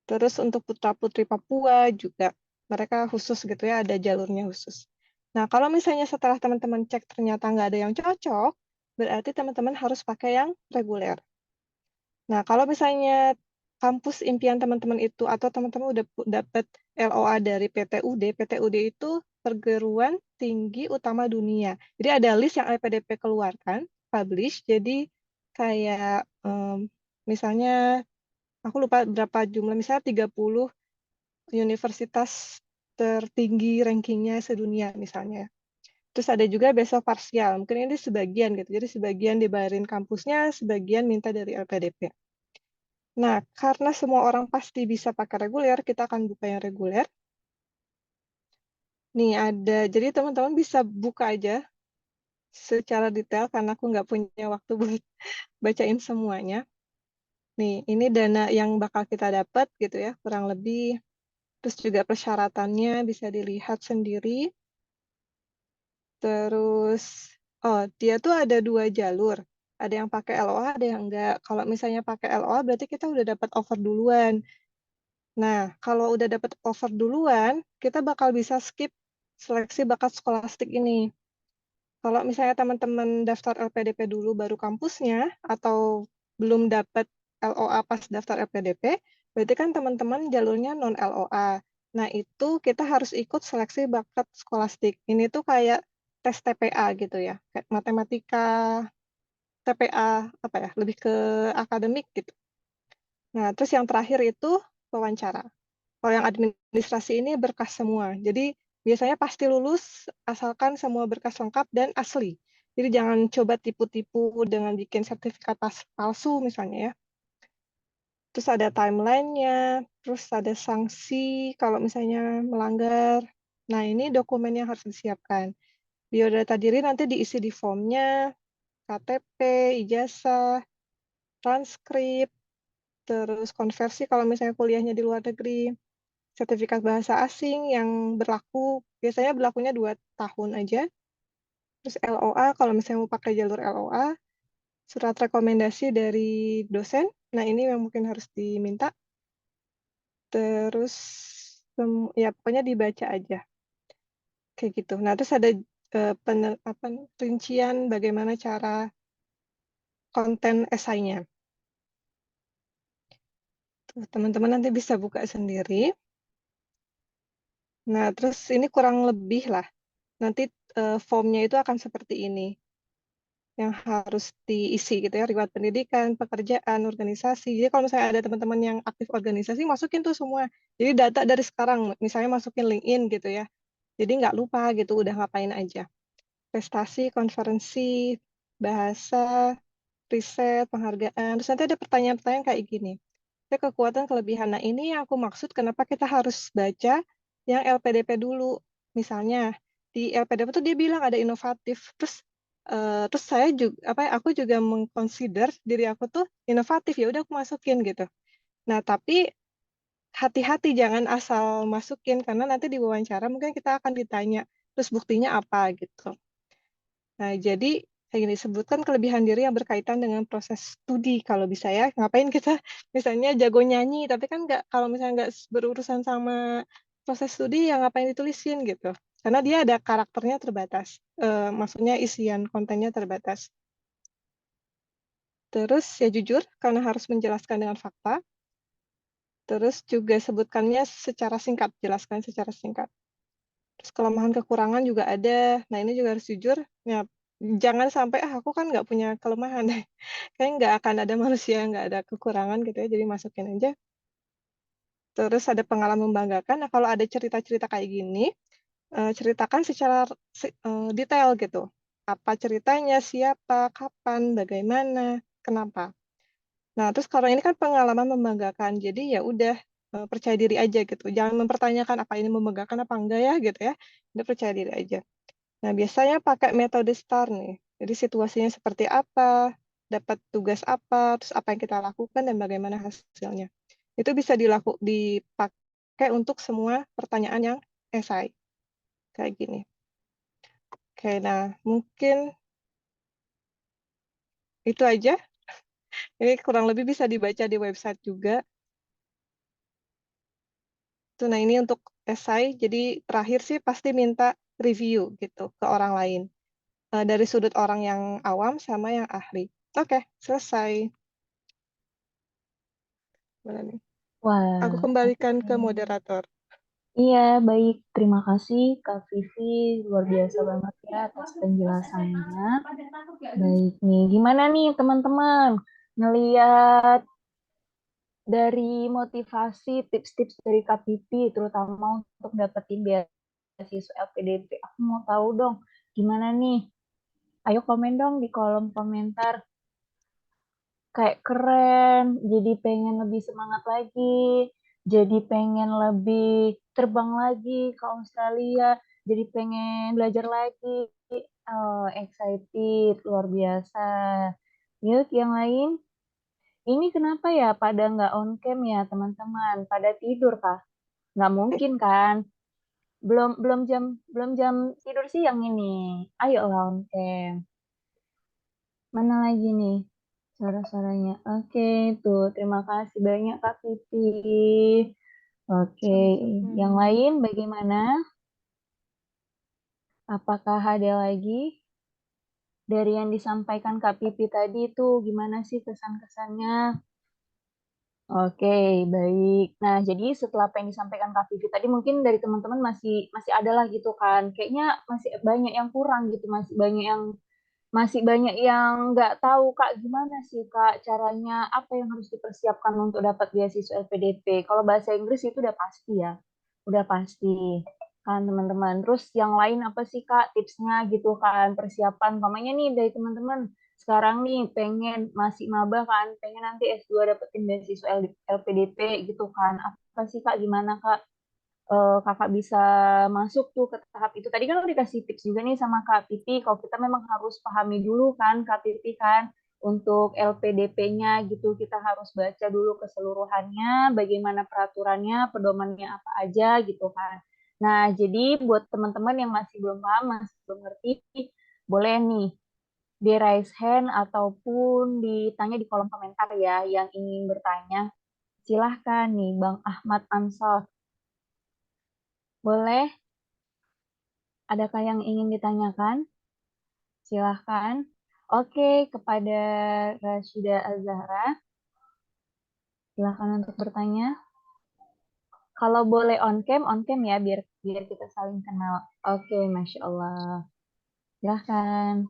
Terus untuk putra-putri Papua juga mereka khusus gitu ya, ada jalurnya khusus. Nah, kalau misalnya setelah teman-teman cek ternyata nggak ada yang cocok, berarti teman-teman harus pakai yang reguler. Nah, kalau misalnya kampus impian teman-teman itu atau teman-teman udah dapat LOA dari PTUD, PTUD itu perguruan tinggi utama dunia. Jadi ada list yang LPDP keluarkan, publish. Jadi kayak misalnya aku lupa berapa jumlah, misalnya 30 universitas tertinggi rankingnya sedunia misalnya. Terus ada juga beasiswa parsial, mungkin ini sebagian gitu. Jadi sebagian dibayarin kampusnya, sebagian minta dari LPDP. Nah, karena semua orang pasti bisa pakai reguler, kita akan buka yang reguler. Nih ada, jadi teman-teman bisa buka aja secara detail karena aku nggak punya waktu buat bacain semuanya. Nih, ini dana yang bakal kita dapat gitu ya, kurang lebih. Terus juga persyaratannya bisa dilihat sendiri. Terus, oh dia tuh ada 2 jalur. Ada yang pakai LOA, ada yang enggak. Kalau misalnya pakai LOA berarti kita udah dapat offer duluan. Nah, kalau udah dapat offer duluan, kita bakal bisa skip seleksi bakat skolastik ini. Kalau misalnya teman-teman daftar LPDP dulu baru kampusnya, atau belum dapat LOA pas daftar LPDP, berarti kan teman-teman jalurnya non-LOA. Nah, itu kita harus ikut seleksi bakat skolastik. Ini tuh kayak tes TPA gitu ya, kayak matematika, TPA, apa ya, lebih ke akademik gitu. Nah, terus yang terakhir itu wawancara. Kalau yang administrasi ini berkas semua. Jadi biasanya pasti lulus asalkan semua berkas lengkap dan asli. Jadi jangan coba tipu-tipu dengan bikin sertifikat palsu misalnya ya. Terus ada timeline-nya, terus ada sanksi kalau misalnya melanggar. Nah, ini dokumen yang harus disiapkan. Biodata diri nanti diisi di formnya, KTP, ijazah, transkrip, terus konversi kalau misalnya kuliahnya di luar negeri, sertifikat bahasa asing yang berlaku, biasanya berlakunya 2 tahun aja, terus LOA kalau misalnya mau pakai jalur LOA, surat rekomendasi dari dosen, nah ini yang mungkin harus diminta, terus ya pokoknya dibaca aja, kayak gitu. Nah terus ada rincian bagaimana cara konten esainya. Teman-teman nanti bisa buka sendiri. Nah, terus ini kurang lebih lah. Nanti formnya itu akan seperti ini. Yang harus diisi gitu ya, riwayat pendidikan, pekerjaan, organisasi. Jadi kalau misalnya ada teman-teman yang aktif organisasi, masukin tuh semua. Jadi data dari sekarang, misalnya masukin LinkedIn gitu ya. Jadi nggak lupa gitu, udah ngapain aja. Prestasi, konferensi, bahasa, riset, penghargaan. Terus nanti ada pertanyaan-pertanyaan kayak gini. Ya, kekuatan kelebihan. Nah, ini yang aku maksud kenapa kita harus baca yang LPDP dulu. Misalnya di LPDP tuh dia bilang ada inovatif. Terus saya juga aku juga mengconsider diri aku tuh inovatif, ya udah aku masukin gitu. Nah, tapi hati-hati jangan asal masukin karena nanti di wawancara mungkin kita akan ditanya terus buktinya apa gitu. Nah, jadi kayak gini, sebutkan kelebihan diri yang berkaitan dengan proses studi kalau bisa ya. Ngapain kita misalnya jago nyanyi, tapi kan nggak, kalau misalnya nggak berurusan sama proses studi, ya ngapain ditulisin gitu. Karena dia ada karakternya terbatas. Maksudnya isian kontennya terbatas. Terus ya jujur, karena harus menjelaskan dengan fakta. Terus juga sebutkannya secara singkat, jelaskan secara singkat. Terus kelemahan kekurangan juga ada. Nah ini juga harus jujur. Ya, jangan sampai aku kan nggak punya kelemahan. Kayaknya nggak akan ada manusia yang nggak ada kekurangan gitu ya. Jadi masukin aja. Terus ada pengalaman membanggakan. Nah kalau ada cerita-cerita kayak gini, ceritakan secara detail gitu. Apa ceritanya, siapa, kapan, bagaimana, kenapa. Nah terus kalau ini kan pengalaman membanggakan. Jadi ya udah percaya diri aja gitu. Jangan mempertanyakan apa ini membanggakan apa enggak ya gitu ya. Udah percaya diri aja. Nah, biasanya pakai metode STAR nih. Jadi situasinya seperti apa, dapat tugas apa, terus apa yang kita lakukan dan bagaimana hasilnya. Itu bisa dipakai untuk semua pertanyaan yang esai. Kayak gini. Oke, nah mungkin itu aja. Ini kurang lebih bisa dibaca di website juga. Tuh, nah ini untuk esai. Jadi terakhir sih pasti minta review gitu ke orang lain. Dari sudut orang yang awam sama yang ahli. Oke, selesai. Mana nih? Aku Wah, kembalikan ke oke. moderator. Iya, baik. Terima kasih Kak Vivi. Luar biasa banget ya atas penjelasannya. Baik nih, gimana nih teman-teman? Ngeliat dari motivasi, tips-tips dari Kak Vivi, terutama untuk dapetin beasiswa LPDP. Aku mau tahu dong, gimana nih? Ayo komen dong di kolom komentar. Kayak keren, jadi pengen lebih semangat lagi, jadi pengen lebih terbang lagi ke Australia, jadi pengen belajar lagi. Oh, excited, luar biasa. Yuk, yang lain. Ini kenapa ya pada nggak on cam ya teman-teman? Pada tidur kah? Nggak mungkin kan? Belum belum jam tidur siang ini. Ayo lah on cam. Mana lagi nih suara-suaranya? Oke, tuh. Terima kasih banyak Kak Titi. Oke, yang Sama-sama. lain bagaimana? Apakah ada lagi dari yang disampaikan Kak Pipi tadi tuh gimana sih kesan-kesannya? Oke, baik. Nah, jadi setelah apa yang disampaikan Kak Pipi tadi mungkin dari teman-teman masih masih ada lah gitu kan. Kayaknya masih banyak yang kurang gitu, masih banyak yang masih banyak yang nggak tahu Kak, gimana sih Kak caranya, apa yang harus dipersiapkan untuk dapat beasiswa LPDP. Kalau bahasa Inggris itu udah pasti ya, udah pasti kan teman-teman. Terus yang lain apa sih Kak tipsnya gitu kan, persiapan. Umpamanya nih dari teman-teman, sekarang nih pengen masih maba kan, pengen nanti S2 dapetin beasiswa LPDP gitu kan. Apa sih Kak, gimana Kak kakak bisa masuk tuh ke tahap itu. Tadi kan udah dikasih tips juga nih sama Kak Titi, kalau kita memang harus pahami dulu kan Kak Titi kan, untuk LPDP-nya gitu, kita harus baca dulu keseluruhannya, bagaimana peraturannya, pedomannya apa aja gitu kan. Nah, jadi buat teman-teman yang masih belum paham, masih belum ngerti, boleh nih di raise hand ataupun ditanya di kolom komentar ya yang ingin bertanya. Silahkan nih Bang Ahmad Ansor. Boleh? Adakah yang ingin ditanyakan? Silahkan. Oke, kepada Rashida Azahra, silahkan untuk bertanya. Kalau boleh on cam ya, biar kita saling kenal. Oke, Masya Allah. Silahkan.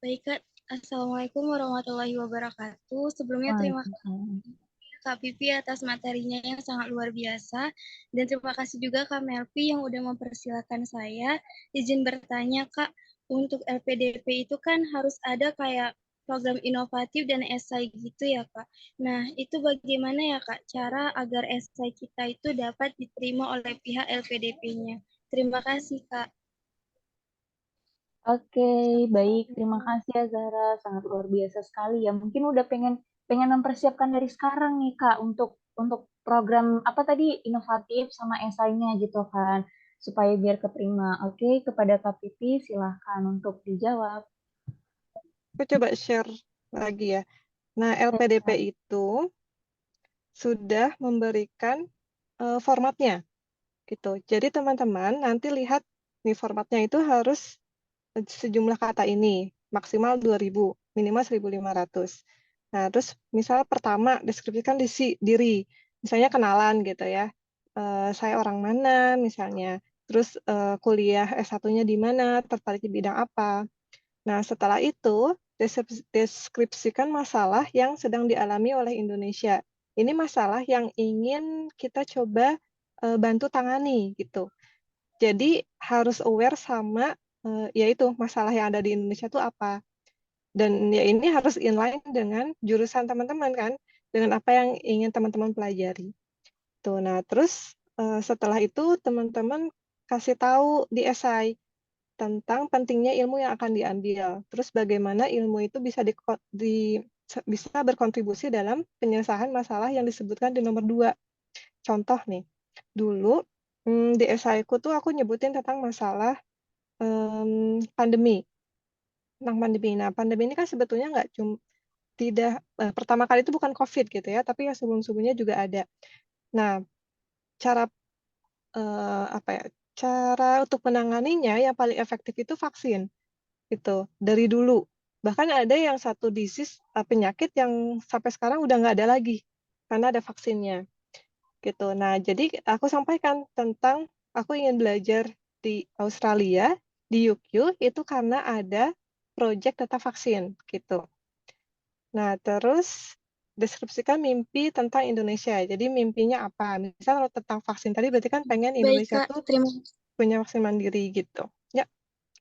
Baik, Kak. Assalamualaikum warahmatullahi wabarakatuh. Sebelumnya terima kasih Waalaikumsalam. Kak Pipi atas materinya yang sangat luar biasa. Dan terima kasih juga Kak Melvi yang udah mempersilahkan saya. Izin bertanya, Kak, untuk LPDP itu kan harus ada kayak program inovatif dan esai gitu ya, Kak. Nah, itu bagaimana ya, Kak, cara agar esai kita itu dapat diterima oleh pihak LPDP-nya? Terima kasih, Kak. Oke, baik. Terima kasih ya Zara. Sangat luar biasa sekali ya. Mungkin udah pengen pengen mempersiapkan dari sekarang nih Kak untuk program apa tadi inovatif sama esainya gitu kan supaya biar keterima. Oke, kepada Kak Pipi silahkan untuk dijawab. Aku coba share lagi ya. Nah, LPDP itu sudah memberikan formatnya gitu. Jadi teman-teman nanti lihat nih formatnya itu harus sejumlah kata ini, maksimal 2.000, minimal 1.500. Nah, terus misal pertama deskripsikan diri, misalnya kenalan gitu ya. Saya orang mana misalnya, terus kuliah S1-nya di mana, tertarik di bidang apa. Nah, setelah itu deskripsikan masalah yang sedang dialami oleh Indonesia. Ini masalah yang ingin kita coba bantu tangani gitu. Jadi harus aware sama yaitu masalah yang ada di Indonesia itu apa. Dan ya ini harus inline dengan jurusan teman-teman kan, dengan apa yang ingin teman-teman pelajari. Tuh, nah terus setelah itu teman-teman kasih tahu di esai tentang pentingnya ilmu yang akan diambil. Terus bagaimana ilmu itu bisa berkontribusi dalam penyelesaian masalah yang disebutkan di nomor 2. Contoh nih, dulu di esaiku tuh aku nyebutin tentang masalah pandemi. Tentang pandemi. Nah, pandemi ini kan sebetulnya nggak cuma pertama kali itu bukan COVID gitu ya, tapi yang sebelum-sebelumnya juga ada. Nah, cara apa ya? Cara untuk menanganinya yang paling efektif itu vaksin. Gitu. Dari dulu. Bahkan ada yang satu disease penyakit yang sampai sekarang udah nggak ada lagi karena ada vaksinnya. Gitu. Nah, jadi aku sampaikan tentang aku ingin belajar di Australia, di UQ itu karena ada proyek tentang vaksin gitu. Nah, terus deskripsikan mimpi tentang Indonesia. Jadi mimpinya apa? Misal kalau tentang vaksin tadi berarti kan pengen Baik, Indonesia Kak. tuh Terima kasih. punya vaksin mandiri gitu. Ya,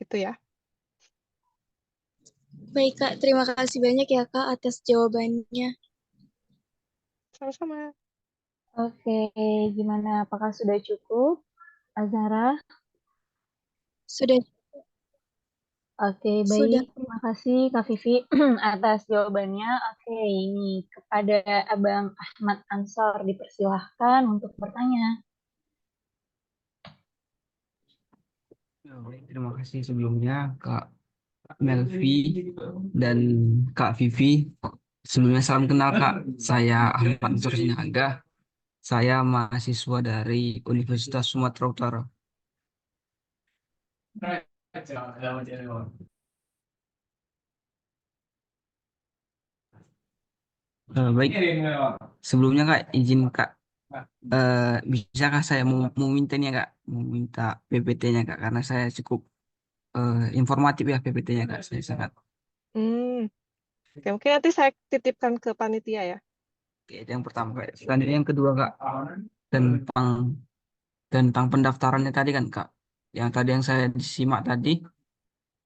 gitu ya. Baik, Kak. Terima kasih banyak ya, Kak, atas jawabannya. Sama-sama. Oke, gimana? Apakah sudah cukup, Azhara? Sudah. Oke, Sudah. baik. Terima kasih Kak Vivi atas jawabannya. Oke, ini kepada Abang Ahmad Ansor dipersilahkan untuk bertanya. Terima kasih sebelumnya Kak Melvi dan Kak Vivi. Sebelumnya salam kenal Kak, saya Ahmad Ansor Sinaga. Saya mahasiswa dari Universitas Sumatera Utara. Baik, sebelumnya Kak izin Kak, bisakah saya mau minta nih ya, Kak, mau minta PPT-nya Kak, karena saya cukup informatif ya PPT-nya Kak, saya sangat Hmm. Oke, mungkin nanti saya titipkan ke panitia ya. Oke, itu yang pertama Kak. Selanjutnya yang kedua Kak, tentang tentang pendaftarannya tadi kan Kak. Yang tadi yang saya simak tadi,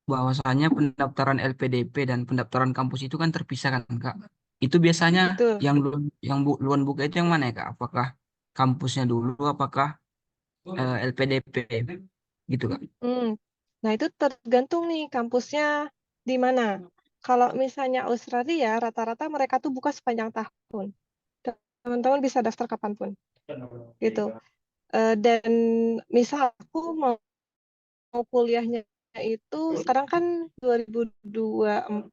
bahwasanya pendaftaran LPDP dan pendaftaran kampus itu kan terpisah kan Kak. Itu biasanya Betul. yang luan buka itu yang mana ya Kak? Apakah kampusnya dulu, apakah LPDP gitu Kak? Hmm. Nah, itu tergantung nih kampusnya di mana. Kalau misalnya Australia, rata-rata mereka tuh buka sepanjang tahun. Teman-teman bisa daftar kapanpun. Gitu. Dan misal aku mau kuliahnya itu sekarang kan 2024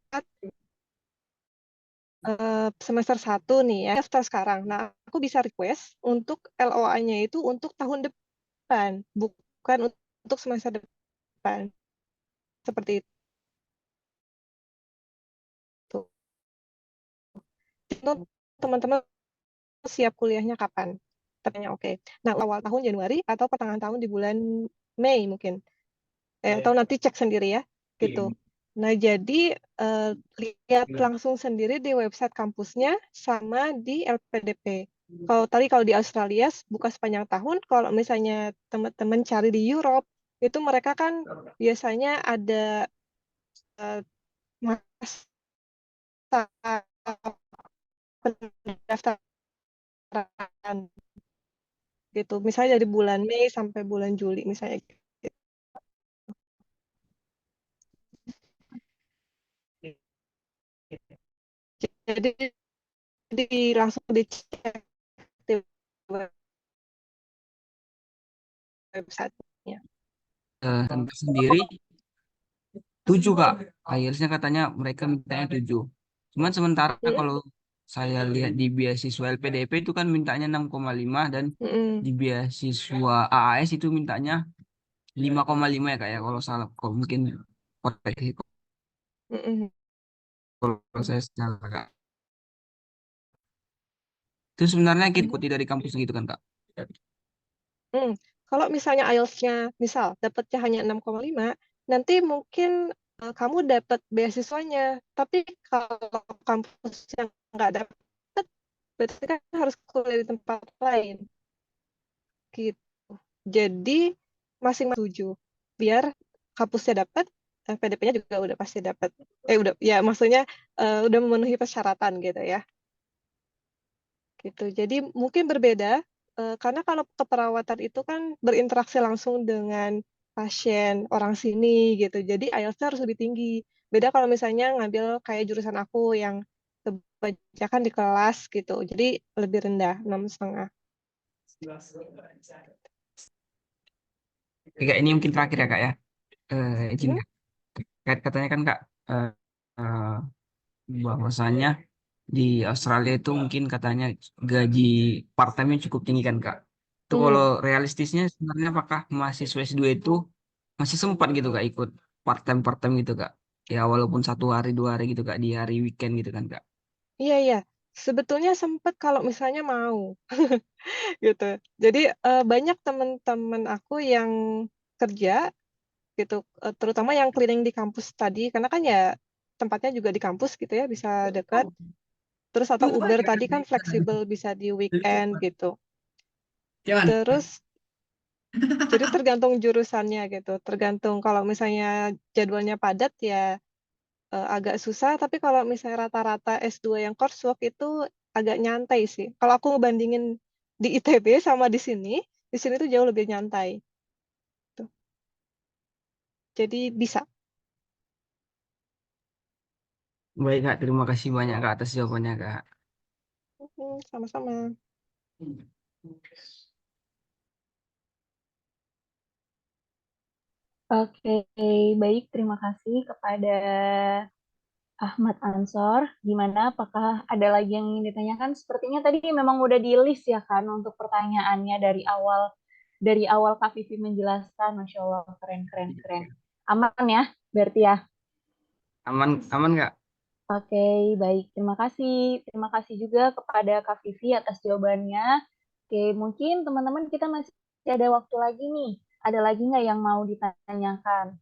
semester 1 nih ya, daftar sekarang. Nah, aku bisa request untuk LOA-nya itu untuk tahun depan, bukan untuk semester depan. Seperti itu. Itu teman-teman siap kuliahnya kapan? Katanya oke. Nah, awal tahun Januari atau pertengahan tahun di bulan Mei mungkin. Atau nanti cek sendiri ya, gitu. Nah, jadi lihat langsung sendiri di website kampusnya sama di LPDP. Kalau di Australia buka sepanjang tahun, kalau misalnya teman-teman cari di Europe, itu mereka kan biasanya ada masa pendaftaran gitu. Misalnya dari bulan Mei sampai bulan Juli misalnya. Jadi langsung dicek di website-nya. Tentang sendiri 7 Kak. IELTS-nya katanya mereka mintanya 7. Cuman sementara kalau saya lihat di beasiswa LPDP itu kan mintanya 6,5 dan Mm-mm. di beasiswa AAS itu mintanya 5,5 ya Kak ya kalau salah kok mungkin koreksi Mm-mm. kalau saya salah Kak. Itu sebenarnya kita ikuti dari kampus gitu kan Kak. Mm. Kalau misalnya IELTS-nya misal dapatnya hanya 6,5, nanti mungkin kamu dapat beasiswanya. Tapi kalau kampus yang nggak dapat, berarti kan harus kuliah di tempat lain. Gitu. Jadi masing-masing 7. Biar kampusnya dapat, PDP-nya juga udah pasti dapat. Udah, ya maksudnya udah memenuhi persyaratan gitu ya. Gitu. Jadi mungkin berbeda karena kalau keperawatan itu kan berinteraksi langsung dengan pasien orang sini gitu. Jadi IELTS-nya harus lebih tinggi. Beda kalau misalnya ngambil kayak jurusan aku yang kebanyakan di kelas gitu. Jadi lebih rendah, 6,5. Oke, Kak, ini mungkin terakhir ya Kak ya. Izin Hmm? Kak. Katanya kan Kak eh, bahwasanya di Australia itu mungkin katanya gaji part time-nya cukup tinggi kan Kak. Itu kalau Hmm. realistisnya sebenarnya apakah mahasiswa S2 itu masih sempat gitu Kak ikut part time gitu Kak. Ya walaupun 1 hari 2 hari gitu Kak di hari weekend gitu kan Kak. Iya, iya. Sebetulnya sempat kalau misalnya mau gitu. Jadi banyak teman-teman aku yang kerja gitu, terutama yang cleaning di kampus tadi, karena kan ya tempatnya juga di kampus gitu ya, bisa dekat. Terus atau Uber tadi kan fleksibel, bisa di weekend gitu. Terus jadi tergantung jurusannya gitu, tergantung kalau misalnya jadwalnya padat ya agak susah, tapi kalau misalnya rata-rata S2 yang coursework itu agak nyantai sih. Kalau aku ngebandingin di ITB sama di sini tuh jauh lebih nyantai. Tuh. Jadi bisa. Baik Kak, terima kasih banyak Kak atas jawabannya Kak. Sama-sama. Oke, baik. Terima kasih kepada Ahmad Ansor. Gimana? Apakah ada lagi yang ingin ditanyakan? Sepertinya tadi memang udah di list ya kan untuk pertanyaannya dari awal. Dari awal Kak Vivi menjelaskan, Masya Allah, keren, keren, keren. Aman ya, berarti ya. Aman aman Kak. Oke, baik. Terima kasih. Terima kasih juga kepada Kak Vivi atas jawabannya. Oke, mungkin teman-teman kita masih ada waktu lagi nih. Ada lagi nggak yang mau ditanyakan?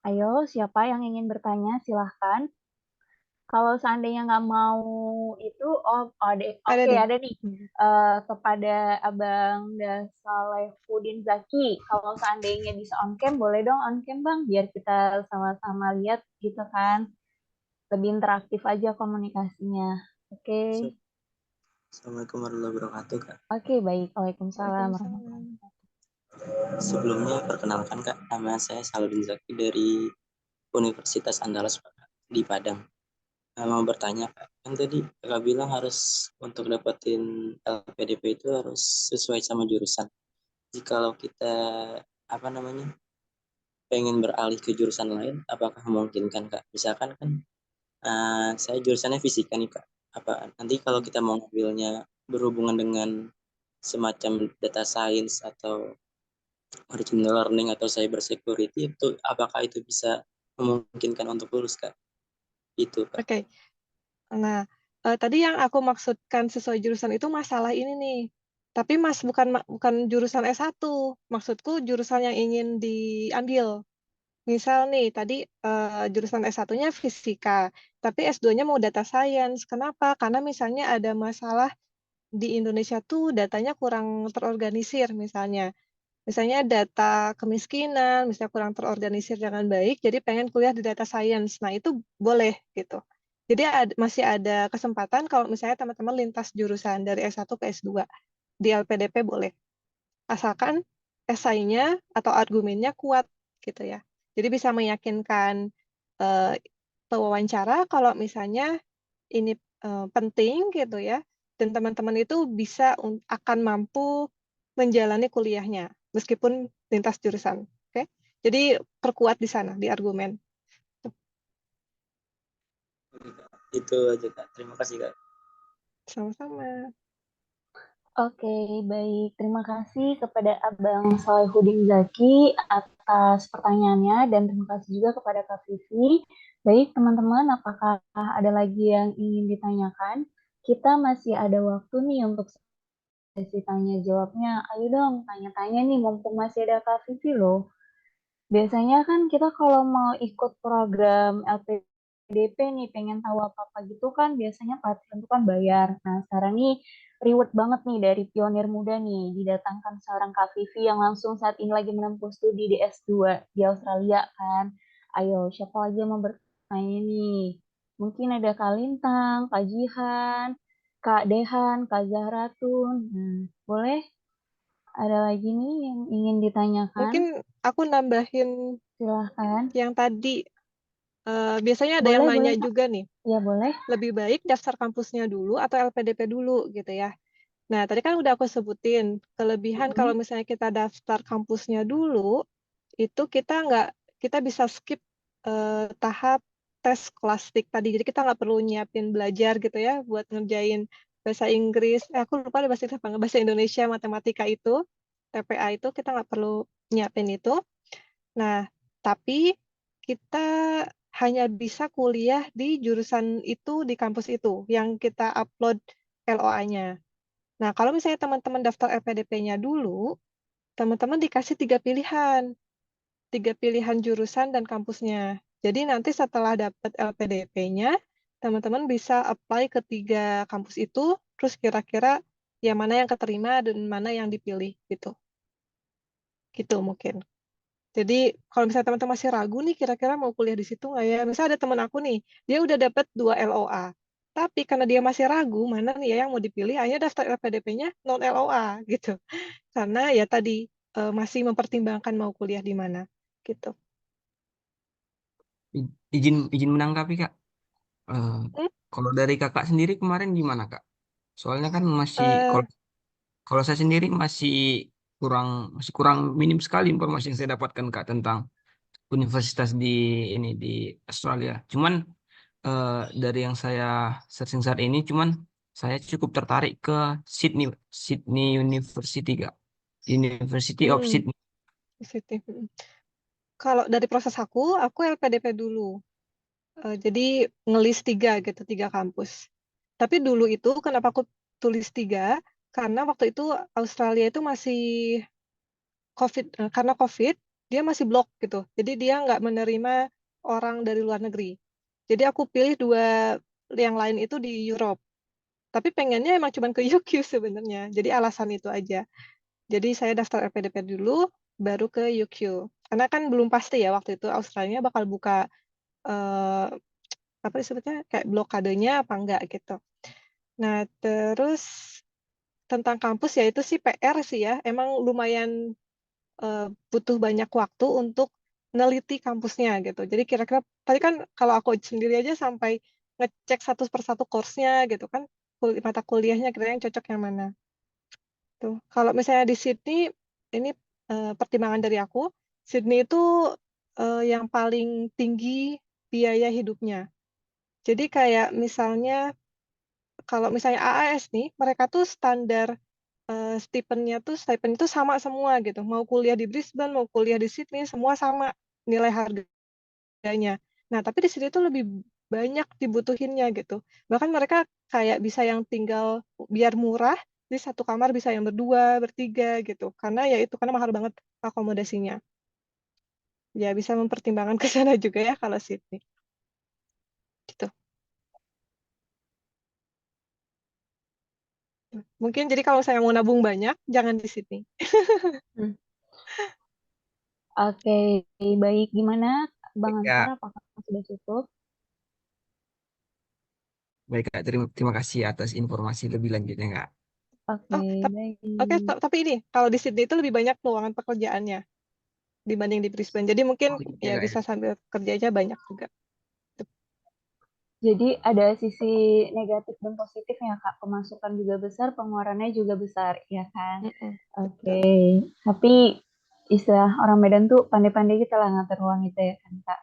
Ayo, siapa yang ingin bertanya? Silahkan. Kalau seandainya nggak mau itu, Ada oke, nih. ada nih. Kepada Abang Salehuddin Zaki, kalau seandainya bisa on cam, boleh dong on cam Bang, biar kita sama-sama lihat gitu kan. Lebih interaktif aja komunikasinya. Oke. Assalamualaikum warahmatullahi wabarakatuh, Kak. Oke, baik. Waalaikumsalam. Waalaikumsalam. Sebelumnya perkenalkan, Kak, nama saya Salehuddin Zaki dari Universitas Andalas di Padang. Mau bertanya, Kak, kan tadi Kakak bilang harus untuk dapetin LPDP itu harus sesuai sama jurusan. Jikalau kita pengen beralih ke jurusan lain, apakah memungkinkan, Kak? Misalkan kan saya jurusannya fisika nih, Kak. Apa nanti kalau kita mau ngambilnya berhubungan dengan semacam data science atau machine learning atau cyber security, itu apakah itu bisa memungkinkan untuk lulus, Kak? Itu, Kak. Oke. Nah, tadi yang aku maksudkan sesuai jurusan itu masalah ini nih. Tapi Mas bukan jurusan S1. Maksudku jurusan yang ingin diambil. Misal nih tadi jurusan S1-nya fisika, tapi S2-nya mau data science. Kenapa? Karena misalnya ada masalah di Indonesia tuh datanya kurang terorganisir misalnya. Misalnya data kemiskinan, misalnya kurang terorganisir dengan baik, jadi pengen kuliah di data science. Nah, itu boleh gitu. Jadi masih ada kesempatan kalau misalnya teman-teman lintas jurusan dari S1 ke S2. Di LPDP boleh. Asalkan esainya atau argumennya kuat gitu ya. Jadi bisa meyakinkan pewawancara kalau misalnya ini penting gitu ya, dan teman-teman itu bisa akan mampu menjalani kuliahnya meskipun lintas jurusan. Oke, jadi perkuat di sana di argumen. Itu aja, Kak. Terima kasih, Kak. Sama-sama. Oke, baik. Terima kasih kepada Abang Salehuddin Zaki atas pertanyaannya dan terima kasih juga kepada Kak Vivi. Baik, teman-teman, apakah ada lagi yang ingin ditanyakan? Kita masih ada waktu nih untuk sesi tanya jawabnya. Ayo dong, tanya-tanya nih, mumpung masih ada Kak Vivi loh. Biasanya kan kita kalau mau ikut program LPDP nih, pengen tahu apa-apa gitu kan, biasanya pelatihan itu kan bayar. Nah, sekarang nih reward banget nih dari pionir muda nih, didatangkan seorang Kak Vivi yang langsung saat ini lagi menempuh studi di S2 di Australia kan. Ayo, siapa aja mau bertanya nih? Mungkin ada Kak Lintang, Kak Jihan, Kak Dehan, Kak Zahratun. Boleh? Ada lagi nih yang ingin ditanyakan? Mungkin aku nambahin Silahkan. yang tadi. Biasanya ada Boleh, yang boleh, nanya Kak. juga nih, Ya, boleh. lebih baik daftar kampusnya dulu atau LPDP dulu gitu ya. Nah, tadi kan udah aku sebutin kelebihan kalau misalnya kita daftar kampusnya dulu, itu kita bisa skip tahap tes kelastik tadi. Jadi kita nggak perlu nyiapin belajar gitu ya buat ngerjain bahasa Inggris. Aku lupa ada bahasa Inggris apa nggak, bahasa Indonesia, matematika itu, TPA itu kita nggak perlu nyiapin itu. Nah, tapi kita hanya bisa kuliah di jurusan itu di kampus itu yang kita upload LOA-nya. Nah, kalau misalnya teman-teman daftar LPDP-nya dulu, teman-teman dikasih 3 pilihan jurusan dan kampusnya. Jadi nanti setelah dapat LPDP-nya, teman-teman bisa apply ke 3 kampus itu, terus kira-kira yang mana yang keterima dan mana yang dipilih gitu. Gitu mungkin. Jadi kalau misalnya teman-teman masih ragu nih kira-kira mau kuliah di situ nggak ya? Misalnya ada teman aku nih, dia udah dapat 2 LOA. Tapi karena dia masih ragu mana nih ya yang mau dipilih, akhirnya daftar LPDP-nya non LOA gitu. Karena ya tadi masih mempertimbangkan mau kuliah di mana gitu. Izin menanggapi, Kak. Hmm? Kalau dari kakak sendiri kemarin gimana, Kak? Soalnya kan masih Eh, kalau saya sendiri masih kurang minim sekali informasi yang saya dapatkan, Kak, tentang universitas di Australia. Cuman dari yang saya searching saat ini, saya cukup tertarik ke Sydney Sydney University, Kak. University of hmm, Sydney. positif. Kalau dari proses aku LPDP dulu. Jadi ngelis 3 gitu, 3 kampus. Tapi dulu itu kenapa aku tulis 3? Karena waktu itu Australia itu masih karena COVID, dia masih blok gitu. Jadi dia nggak menerima orang dari luar negeri. Jadi aku pilih 2 yang lain itu di Europe. Tapi pengennya emang cuman ke UQ sebenarnya. Jadi alasan itu aja. Jadi saya daftar LPDP dulu, baru ke UQ. Karena kan belum pasti ya waktu itu Australia bakal buka apa disebutnya kayak blokadenya apa enggak gitu. Nah, terus tentang kampus ya itu sih PR sih ya. Emang lumayan butuh banyak waktu untuk neliti kampusnya gitu. Jadi kira-kira tadi kan kalau aku sendiri aja sampai ngecek satu persatu course-nya gitu kan, mata kuliahnya kira yang cocok yang mana. Tuh. Kalau misalnya di Sydney, ini pertimbangan dari aku, Sydney itu yang paling tinggi biaya hidupnya. Jadi kayak misalnya kalau misalnya AAS nih, mereka tuh standar stipend itu sama semua gitu. Mau kuliah di Brisbane, mau kuliah di Sydney, semua sama nilai harganya. Nah, tapi di sini tuh lebih banyak dibutuhinnya gitu. Bahkan mereka kayak bisa yang tinggal biar murah, di satu kamar bisa yang berdua, bertiga gitu. Karena ya itu karena mahal banget akomodasinya. Ya bisa mempertimbangkan ke sana juga ya kalau Sydney. Gitu. Mungkin jadi kalau saya mau nabung banyak, jangan di Sydney. Oke, baik. Gimana Bang Ya, Ansar, apakah sudah cukup? baik Kak. Terima kasih atas informasi lebih lanjutnya Kak. Oke, Oh, baik. tapi ini kalau di Sydney itu lebih banyak peluangan pekerjaannya dibanding di Brisbane. Jadi mungkin Oh, gitu ya ya Kak ya. bisa sambil kerjanya banyak juga. Jadi ada sisi negatif dan positifnya, Kak. Pemasukan juga besar, pengeluarannya juga besar, ya kan? Oke. Tapi istilah orang Medan tuh pandai-pandai kita lah ngatur uang itu ya kan, Kak?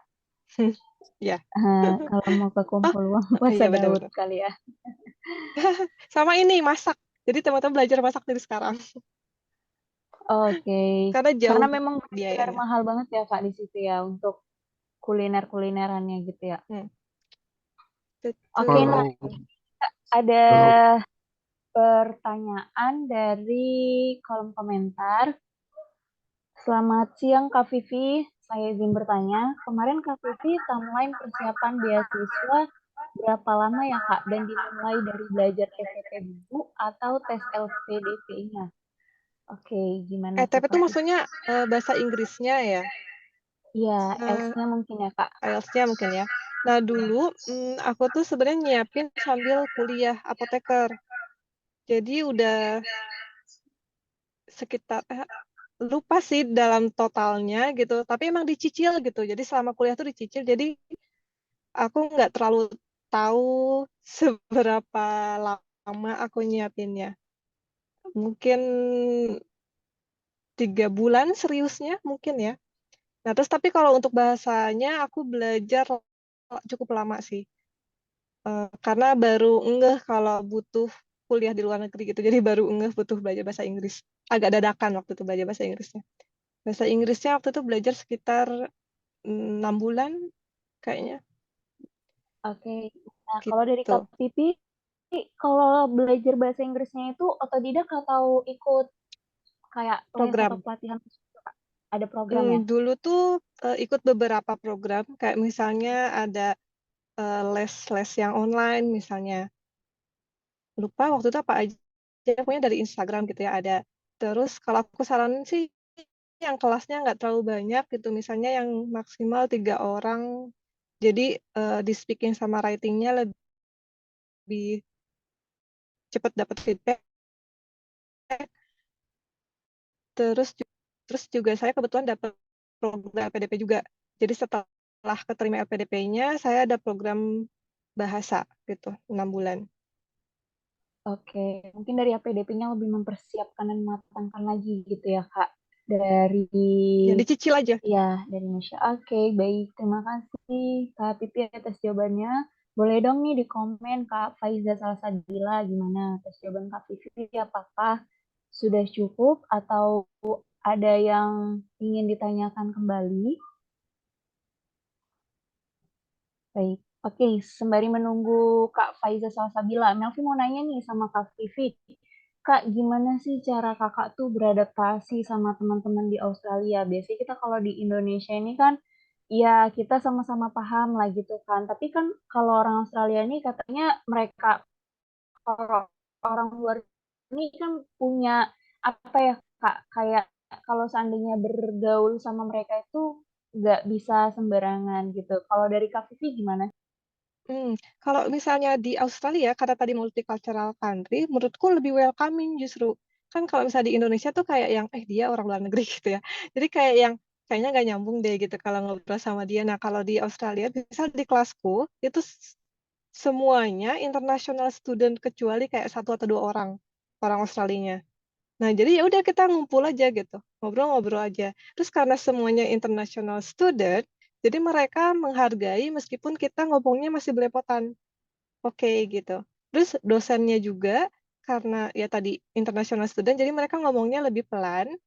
Ya. Kalau mau ke kumpul uang Iya puasa Daud benar-benar. kali ya. Sama ini masak. Jadi teman-teman belajar masak dari sekarang. Oke. Karena Karena jauh memang benar biayanya. mahal banget ya, Kak, di situ ya untuk kuliner-kulinerannya gitu ya. Oke, nah Kalau ada kalau pertanyaan dari kolom komentar. Selamat siang Kak Vivi, saya izin bertanya. Kemarin Kak Vivi timeline persiapan beasiswa berapa lama ya Kak? Dan dimulai dari belajar TPP dulu atau tes LPDP-nya? Oke, gimana tuh TP itu Kak? maksudnya bahasa Inggrisnya ya. Iya, Nah, else-nya mungkin ya Kak. IELTS-nya mungkin ya. Nah, dulu aku tuh sebenarnya nyiapin sambil kuliah apoteker. Jadi udah sekitar lupa sih dalam totalnya gitu, tapi emang dicicil gitu. Jadi selama kuliah tuh dicicil. Jadi aku nggak terlalu tahu seberapa lama aku nyiapinnya. Mungkin 3 bulan seriusnya mungkin ya. Nah, terus tapi kalau untuk bahasanya aku belajar cukup lama sih. Karena baru ngeh kalau butuh kuliah di luar negeri gitu. Jadi baru ngeh butuh belajar bahasa Inggris. Agak dadakan waktu itu belajar bahasa Inggrisnya. Bahasa Inggrisnya waktu itu belajar sekitar 6 bulan kayaknya. Oke, nah kalau dari Gitu. Kak Vivi, kalau belajar bahasa Inggrisnya itu otodidak atau ikut kayak les atau Program. pelatihan? Ada program ya? Dulu tuh ikut beberapa program. Kayak misalnya ada les-les yang online misalnya. Lupa waktu itu apa aja. Pokoknya dari Instagram gitu ya ada. Terus kalau aku saranin sih yang kelasnya nggak terlalu banyak gitu. Misalnya yang maksimal 3 orang. Jadi di speaking sama writing-nya lebih cepat dapat feedback. Terus juga saya kebetulan dapat program LPDP juga. Jadi setelah keterima LPDP-nya, saya ada program bahasa gitu, 6 bulan. Oke, mungkin dari APDP-nya lebih mempersiapkan dan mematangkan lagi gitu ya, Kak. Dari Ya dicicil aja. ya, dari Indonesia. Oke, baik. Terima kasih Kak Pipi atas jawabannya. Boleh dong nih di komen Kak Faiza Salsabila gimana atas jawaban Kak Pipi, apakah sudah cukup atau ada yang ingin ditanyakan kembali? Baik. Oke, sembari menunggu Kak Faiza Salsabila, Melvi mau nanya nih sama Kak Vivi. Kak, gimana sih cara kakak tuh beradaptasi sama teman-teman di Australia? Biasanya kita kalau di Indonesia ini kan, ya kita sama-sama paham lah gitu kan. Tapi kan kalau orang Australia ini katanya mereka kalau orang luar ini kan punya apa ya Kak, kayak kalau seandainya bergaul sama mereka itu nggak bisa sembarangan gitu. Kalau dari Kak Vivi gimana? Kalau misalnya di Australia, karena tadi multicultural country, menurutku lebih welcoming justru. Kan kalau misalnya di Indonesia tuh kayak yang, dia orang luar negeri gitu ya. Jadi kayak yang, kayaknya nggak nyambung deh gitu kalau ngobrol sama dia. Nah, kalau di Australia, misal di kelasku, itu semuanya international student kecuali kayak satu atau dua orang Australinya. Nah, jadi ya udah kita ngumpul aja gitu, ngobrol-ngobrol aja. Terus karena semuanya international student, jadi mereka menghargai meskipun kita ngomongnya masih belepotan. Oke, gitu. Terus dosennya juga karena ya tadi international student, jadi mereka ngomongnya lebih pelan,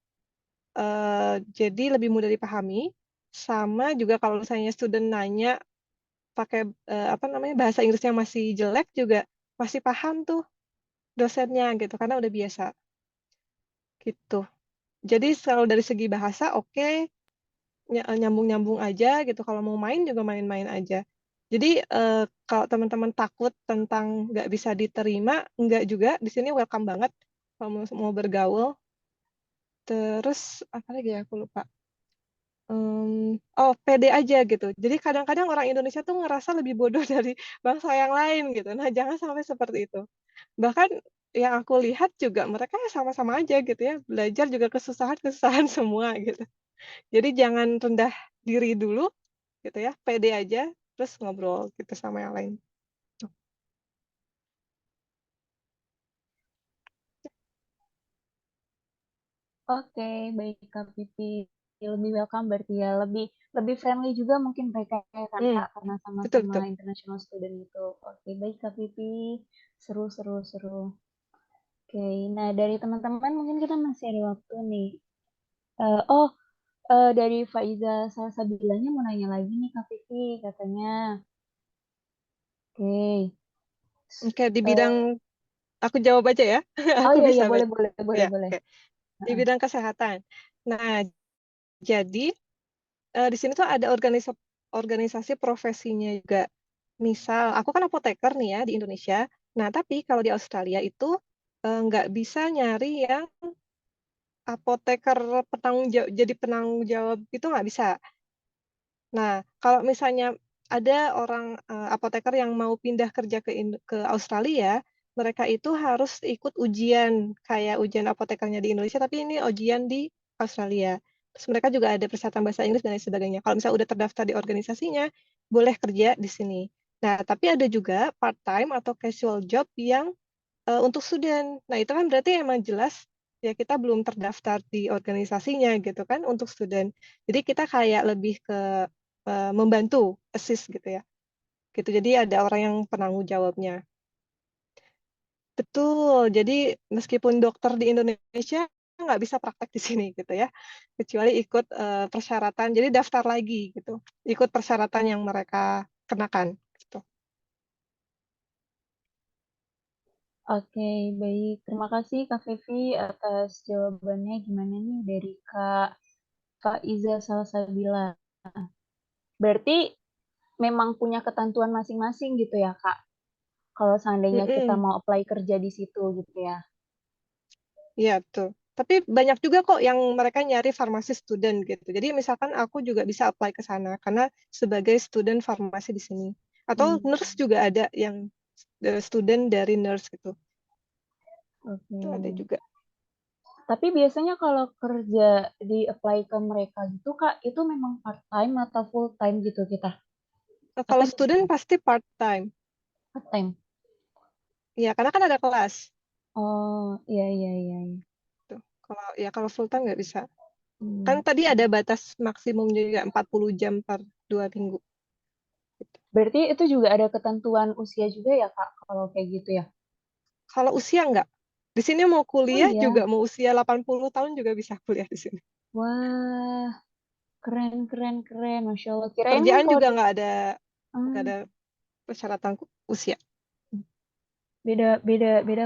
jadi lebih mudah dipahami. Sama juga kalau misalnya student nanya pakai bahasa Inggrisnya masih jelek juga masih paham tuh dosennya gitu karena udah biasa gitu. Jadi selalu dari segi bahasa oke, nyambung-nyambung aja gitu. Kalau mau main juga main-main aja. Jadi kalau teman-teman takut tentang nggak bisa diterima, nggak juga. Di sini welcome banget kalau mau bergaul. Terus apa lagi ya aku lupa. Pede aja gitu. Jadi kadang-kadang orang Indonesia tuh ngerasa lebih bodoh dari bangsa yang lain gitu. Nah, jangan sampai seperti itu. Bahkan yang aku lihat juga mereka ya sama-sama aja gitu ya, belajar juga kesusahan-kesusahan semua gitu. Jadi jangan rendah diri dulu gitu ya, pede aja, terus ngobrol gitu sama yang lain. Oke, baik Kak Vivi. Lebih welcome berarti ya, lebih friendly juga mungkin mereka ya kan Kak, karena Betul, sama-sama betul. international student itu. Oke, baik Kak Vivi. Seru, seru, seru. Oke, nah dari teman-teman mungkin kita masih ada waktu nih. Dari Faiza Salsabilanya mau nanya lagi nih Kak Vivi, katanya. Oke. Oke, di bidang aku jawab aja ya. Oh Aku iya, bisa iya, boleh, boleh, boleh, ya, boleh. oke. Di bidang kesehatan. Nah, jadi di sini tuh ada organisasi profesinya juga. Misal, aku kan apoteker nih ya di Indonesia. Nah, tapi kalau di Australia itu nggak bisa nyari yang apoteker jadi penanggung jawab itu nggak bisa. Nah, kalau misalnya ada orang apoteker yang mau pindah kerja ke Australia, mereka itu harus ikut ujian kayak ujian apotekernya di Indonesia, tapi ini ujian di Australia. Terus mereka juga ada persyaratan bahasa Inggris dan lain sebagainya. Kalau misalnya udah terdaftar di organisasinya, boleh kerja di sini. Nah, tapi ada juga part-time atau casual job yang untuk student. Nah, itu kan berarti emang jelas ya kita belum terdaftar di organisasinya gitu kan untuk student. Jadi kita kayak lebih ke membantu, assist gitu ya. Gitu. Jadi ada orang yang penanggung jawabnya. Betul. Jadi meskipun dokter di Indonesia nggak bisa praktek di sini gitu ya, kecuali ikut persyaratan. Jadi daftar lagi gitu, ikut persyaratan yang mereka kenakan. Gitu. Oke, baik. Terima kasih Kak Vivi atas jawabannya. Gimana nih dari Kak Iza Salsabila. Berarti memang punya ketentuan masing-masing gitu ya, Kak? Kalau seandainya kita Mm-mm. mau apply kerja di situ gitu ya. Iya, betul. Tapi banyak juga kok yang mereka nyari farmasi student gitu. Jadi misalkan aku juga bisa apply ke sana karena sebagai student farmasi di sini. Atau nurse juga ada yang student dari nurse gitu. Oke. Itu ada juga. Tapi biasanya kalau kerja di apply ke mereka gitu, Kak, itu memang part-time atau full-time gitu kita? Kalau Atau student pasti part-time. part-time? Iya, karena kan ada kelas. Oh, iya, iya, iya, iya. Tuh. Kalau full-time nggak bisa. Hmm. Kan tadi ada batas maksimum juga 40 jam per 2 minggu. Berarti itu juga ada ketentuan usia juga ya, Kak, kalau kayak gitu ya? Kalau usia nggak. Di sini mau Oh kuliah iya. juga mau usia 80 tahun juga bisa kuliah di sini. Wah, keren, keren, keren. Masya Allah. Kirain kan Kerjaan kalau juga di... nggak ada persyaratan usia. beda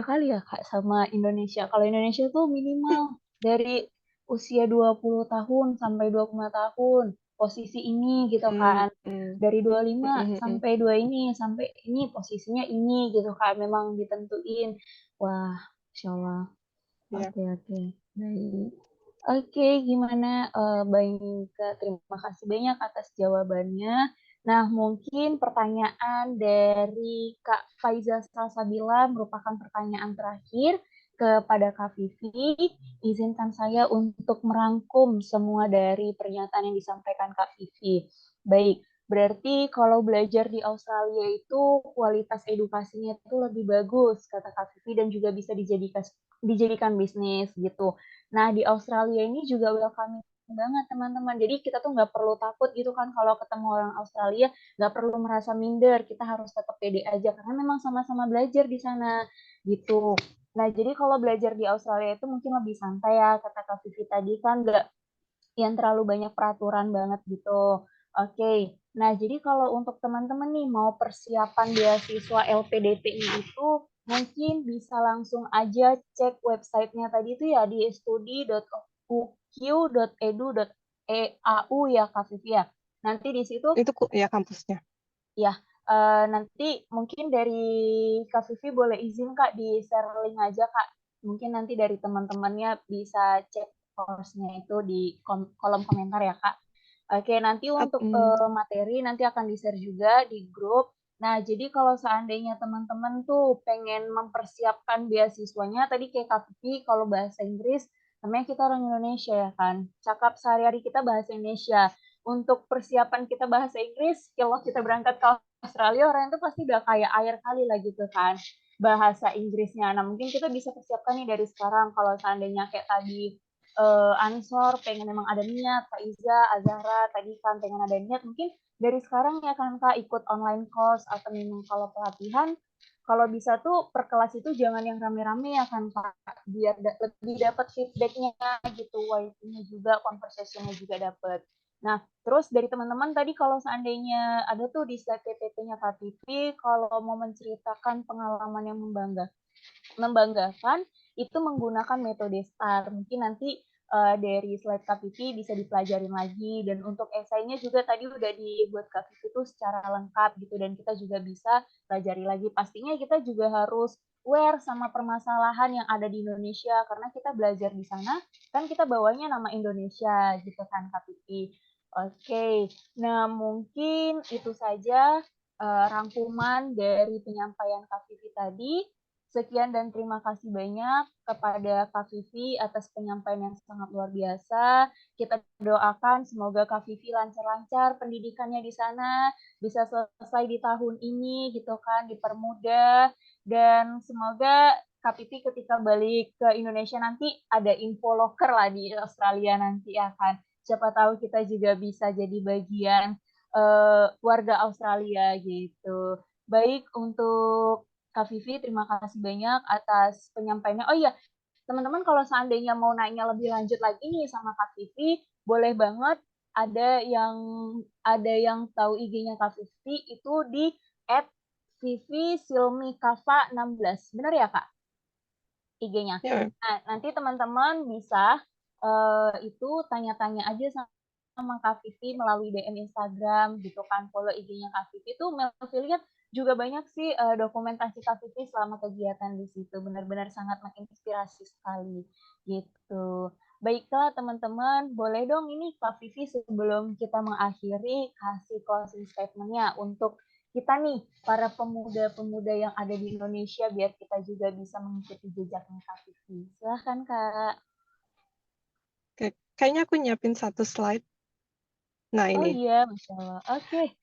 kali ya Kak sama Indonesia. Kalau Indonesia tuh minimal dari usia 20 tahun sampai 25 tahun posisi ini gitu kan. Dari 25 sampai 2 ini sampai ini posisinya ini gitu kan, memang ditentuin. Wah, Masya Allah. Ya. Oke. Baik. Oke, gimana Mbak Nika? Terima kasih banyak atas jawabannya. Nah, mungkin pertanyaan dari Kak Faiza Salsabila merupakan pertanyaan terakhir kepada Kak Vivi. Izinkan saya untuk merangkum semua dari pernyataan yang disampaikan Kak Vivi. Baik, berarti kalau belajar di Australia itu kualitas edukasinya itu lebih bagus, kata Kak Vivi, dan juga bisa dijadikan bisnis gitu. Nah, di Australia ini juga welcoming banget teman-teman. Jadi kita tuh nggak perlu takut gitu kan kalau ketemu orang Australia, nggak perlu merasa minder. Kita harus tetap pede aja karena memang sama-sama belajar di sana gitu. Nah, jadi kalau belajar di Australia itu mungkin lebih santai ya, kata Kak Vivi tadi kan nggak yang terlalu banyak peraturan banget gitu. Oke, nah jadi kalau untuk teman-teman nih mau persiapan beasiswa LPDP-nya itu mungkin bisa langsung aja cek websitenya tadi itu ya di studi.uq.edu.au ya Kak Vivi ya. Nanti di situ Itu ya kampusnya. ya nanti mungkin dari Kak Vivi boleh izin Kak di share link aja Kak. Mungkin nanti dari teman-temannya bisa cek course-nya itu di kolom komentar ya Kak. Oke, nanti untuk materi nanti akan di-share juga di grup. Nah, jadi kalau seandainya teman-teman tuh pengen mempersiapkan beasiswanya, tadi kayak Kak Vivi, kalau bahasa Inggris, namanya kita orang Indonesia ya kan, cakap sehari-hari kita bahasa Indonesia. Untuk persiapan kita bahasa Inggris, kalau kita berangkat ke Australia, orang itu pasti udah kayak air kali lah gitu kan, bahasa Inggrisnya. Nah, mungkin kita bisa persiapkan nih dari sekarang, kalau seandainya kayak tadi Ansor pengen memang ada niat, Kak Iza, Azahra tadi kan pengen ada niat, mungkin dari sekarang ya kan Kak ikut online course atau memang kalau pelatihan, kalau bisa tuh per kelas itu jangan yang rame-rame ya kan Kak, biar lebih dapat feedbacknya gitu, wifi-nya juga, conversation-nya juga dapat. Nah, terus dari teman-teman tadi kalau seandainya ada tuh di slide PPT-nya Kak Tipi, kalau mau menceritakan pengalaman yang membanggakan, itu menggunakan metode STAR. Mungkin nanti dari slide Kak Vivi bisa dipelajarin lagi, dan untuk esainya juga tadi udah dibuat Kak Vivi itu secara lengkap gitu, dan kita juga bisa pelajari lagi. Pastinya kita juga harus aware sama permasalahan yang ada di Indonesia, karena kita belajar di sana, kan kita bawanya nama Indonesia gitu kan Kak Vivi. Oke, nah mungkin itu saja rangkuman dari penyampaian Kak Vivi tadi. Sekian dan terima kasih banyak kepada Kak Vivi atas penyampaian yang sangat luar biasa. Kita doakan semoga Kak Vivi lancar-lancar pendidikannya di sana, bisa selesai di tahun ini gitu kan, dipermudah, dan semoga Kak Vivi ketika balik ke Indonesia nanti ada info loker lah di Australia nanti ya kan. Siapa tahu kita juga bisa jadi bagian warga Australia gitu. Baik, untuk Kak Vivi, terima kasih banyak atas penyampaiannya. Oh iya, teman-teman kalau seandainya mau nanya lebih lanjut lagi nih sama Kak Vivi, boleh banget ada yang tahu IG-nya Kak Vivi itu di @vivisilmikava16. Benar ya, Kak? IG-nya. Ya. Nah, nanti teman-teman bisa itu tanya-tanya aja sama Kak Vivi melalui DM Instagram gitu kan, follow IG-nya Kak Vivi. Itu Melvi lihat juga banyak sih dokumentasi Kak Vivi selama kegiatan di situ. Benar-benar sangat menginspirasi sekali gitu. Baiklah teman-teman, boleh dong ini Kak Vivi sebelum kita mengakhiri kasih closing statement-nya untuk kita nih, para pemuda-pemuda yang ada di Indonesia, biar kita juga bisa mengikuti jejaknya Kak Vivi. Silahkan Kak. Oke, kayaknya aku nyiapin satu slide. Nah, Oh ini. iya, Masya Allah. Oke.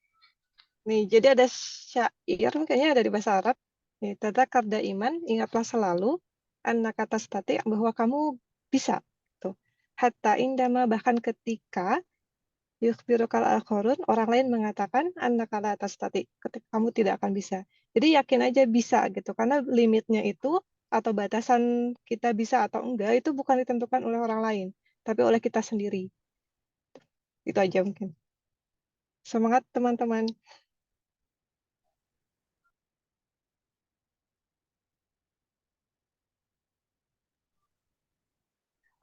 Nih, jadi ada syair, kayaknya dari bahasa Arab. Nih, tadakar daiman, ingatlah selalu, anak kata stati, bahwa kamu bisa. Tuh. Hatta indama, bahkan ketika yukhbirukal al-khurun, orang lain mengatakan anak kata atas stati, ketika kamu tidak akan bisa. Jadi yakin aja bisa gitu, karena limitnya itu atau batasan kita bisa atau enggak itu bukan ditentukan oleh orang lain, tapi oleh kita sendiri. Itu aja mungkin. Semangat teman-teman.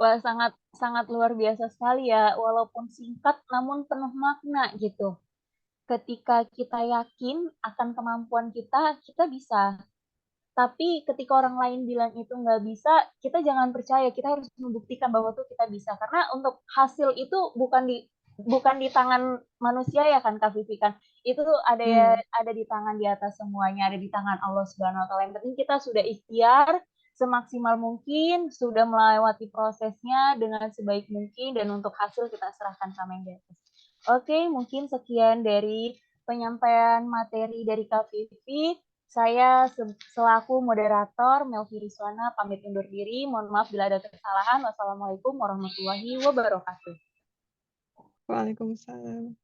Wah, sangat luar biasa sekali ya, walaupun singkat namun penuh makna gitu. Ketika kita yakin akan kemampuan kita, kita bisa. Tapi ketika orang lain bilang itu nggak bisa, kita jangan percaya. Kita harus membuktikan bahwa tuh kita bisa. Karena untuk hasil itu bukan di tangan manusia ya kan, Kak Vivi kan. Itu ada di tangan di atas semuanya, ada di tangan Allah Subhanahu wa taala. Yang penting kita sudah ikhtiar semaksimal mungkin, sudah melewati prosesnya dengan sebaik mungkin, dan untuk hasil kita serahkan sama yang di atas. Oke, mungkin sekian dari penyampaian materi dari Kak Vivi. Saya selaku moderator Melvi Rizwana pamit undur diri. Mohon maaf bila ada kesalahan. Wassalamualaikum warahmatullahi wabarakatuh. Waalaikumsalam.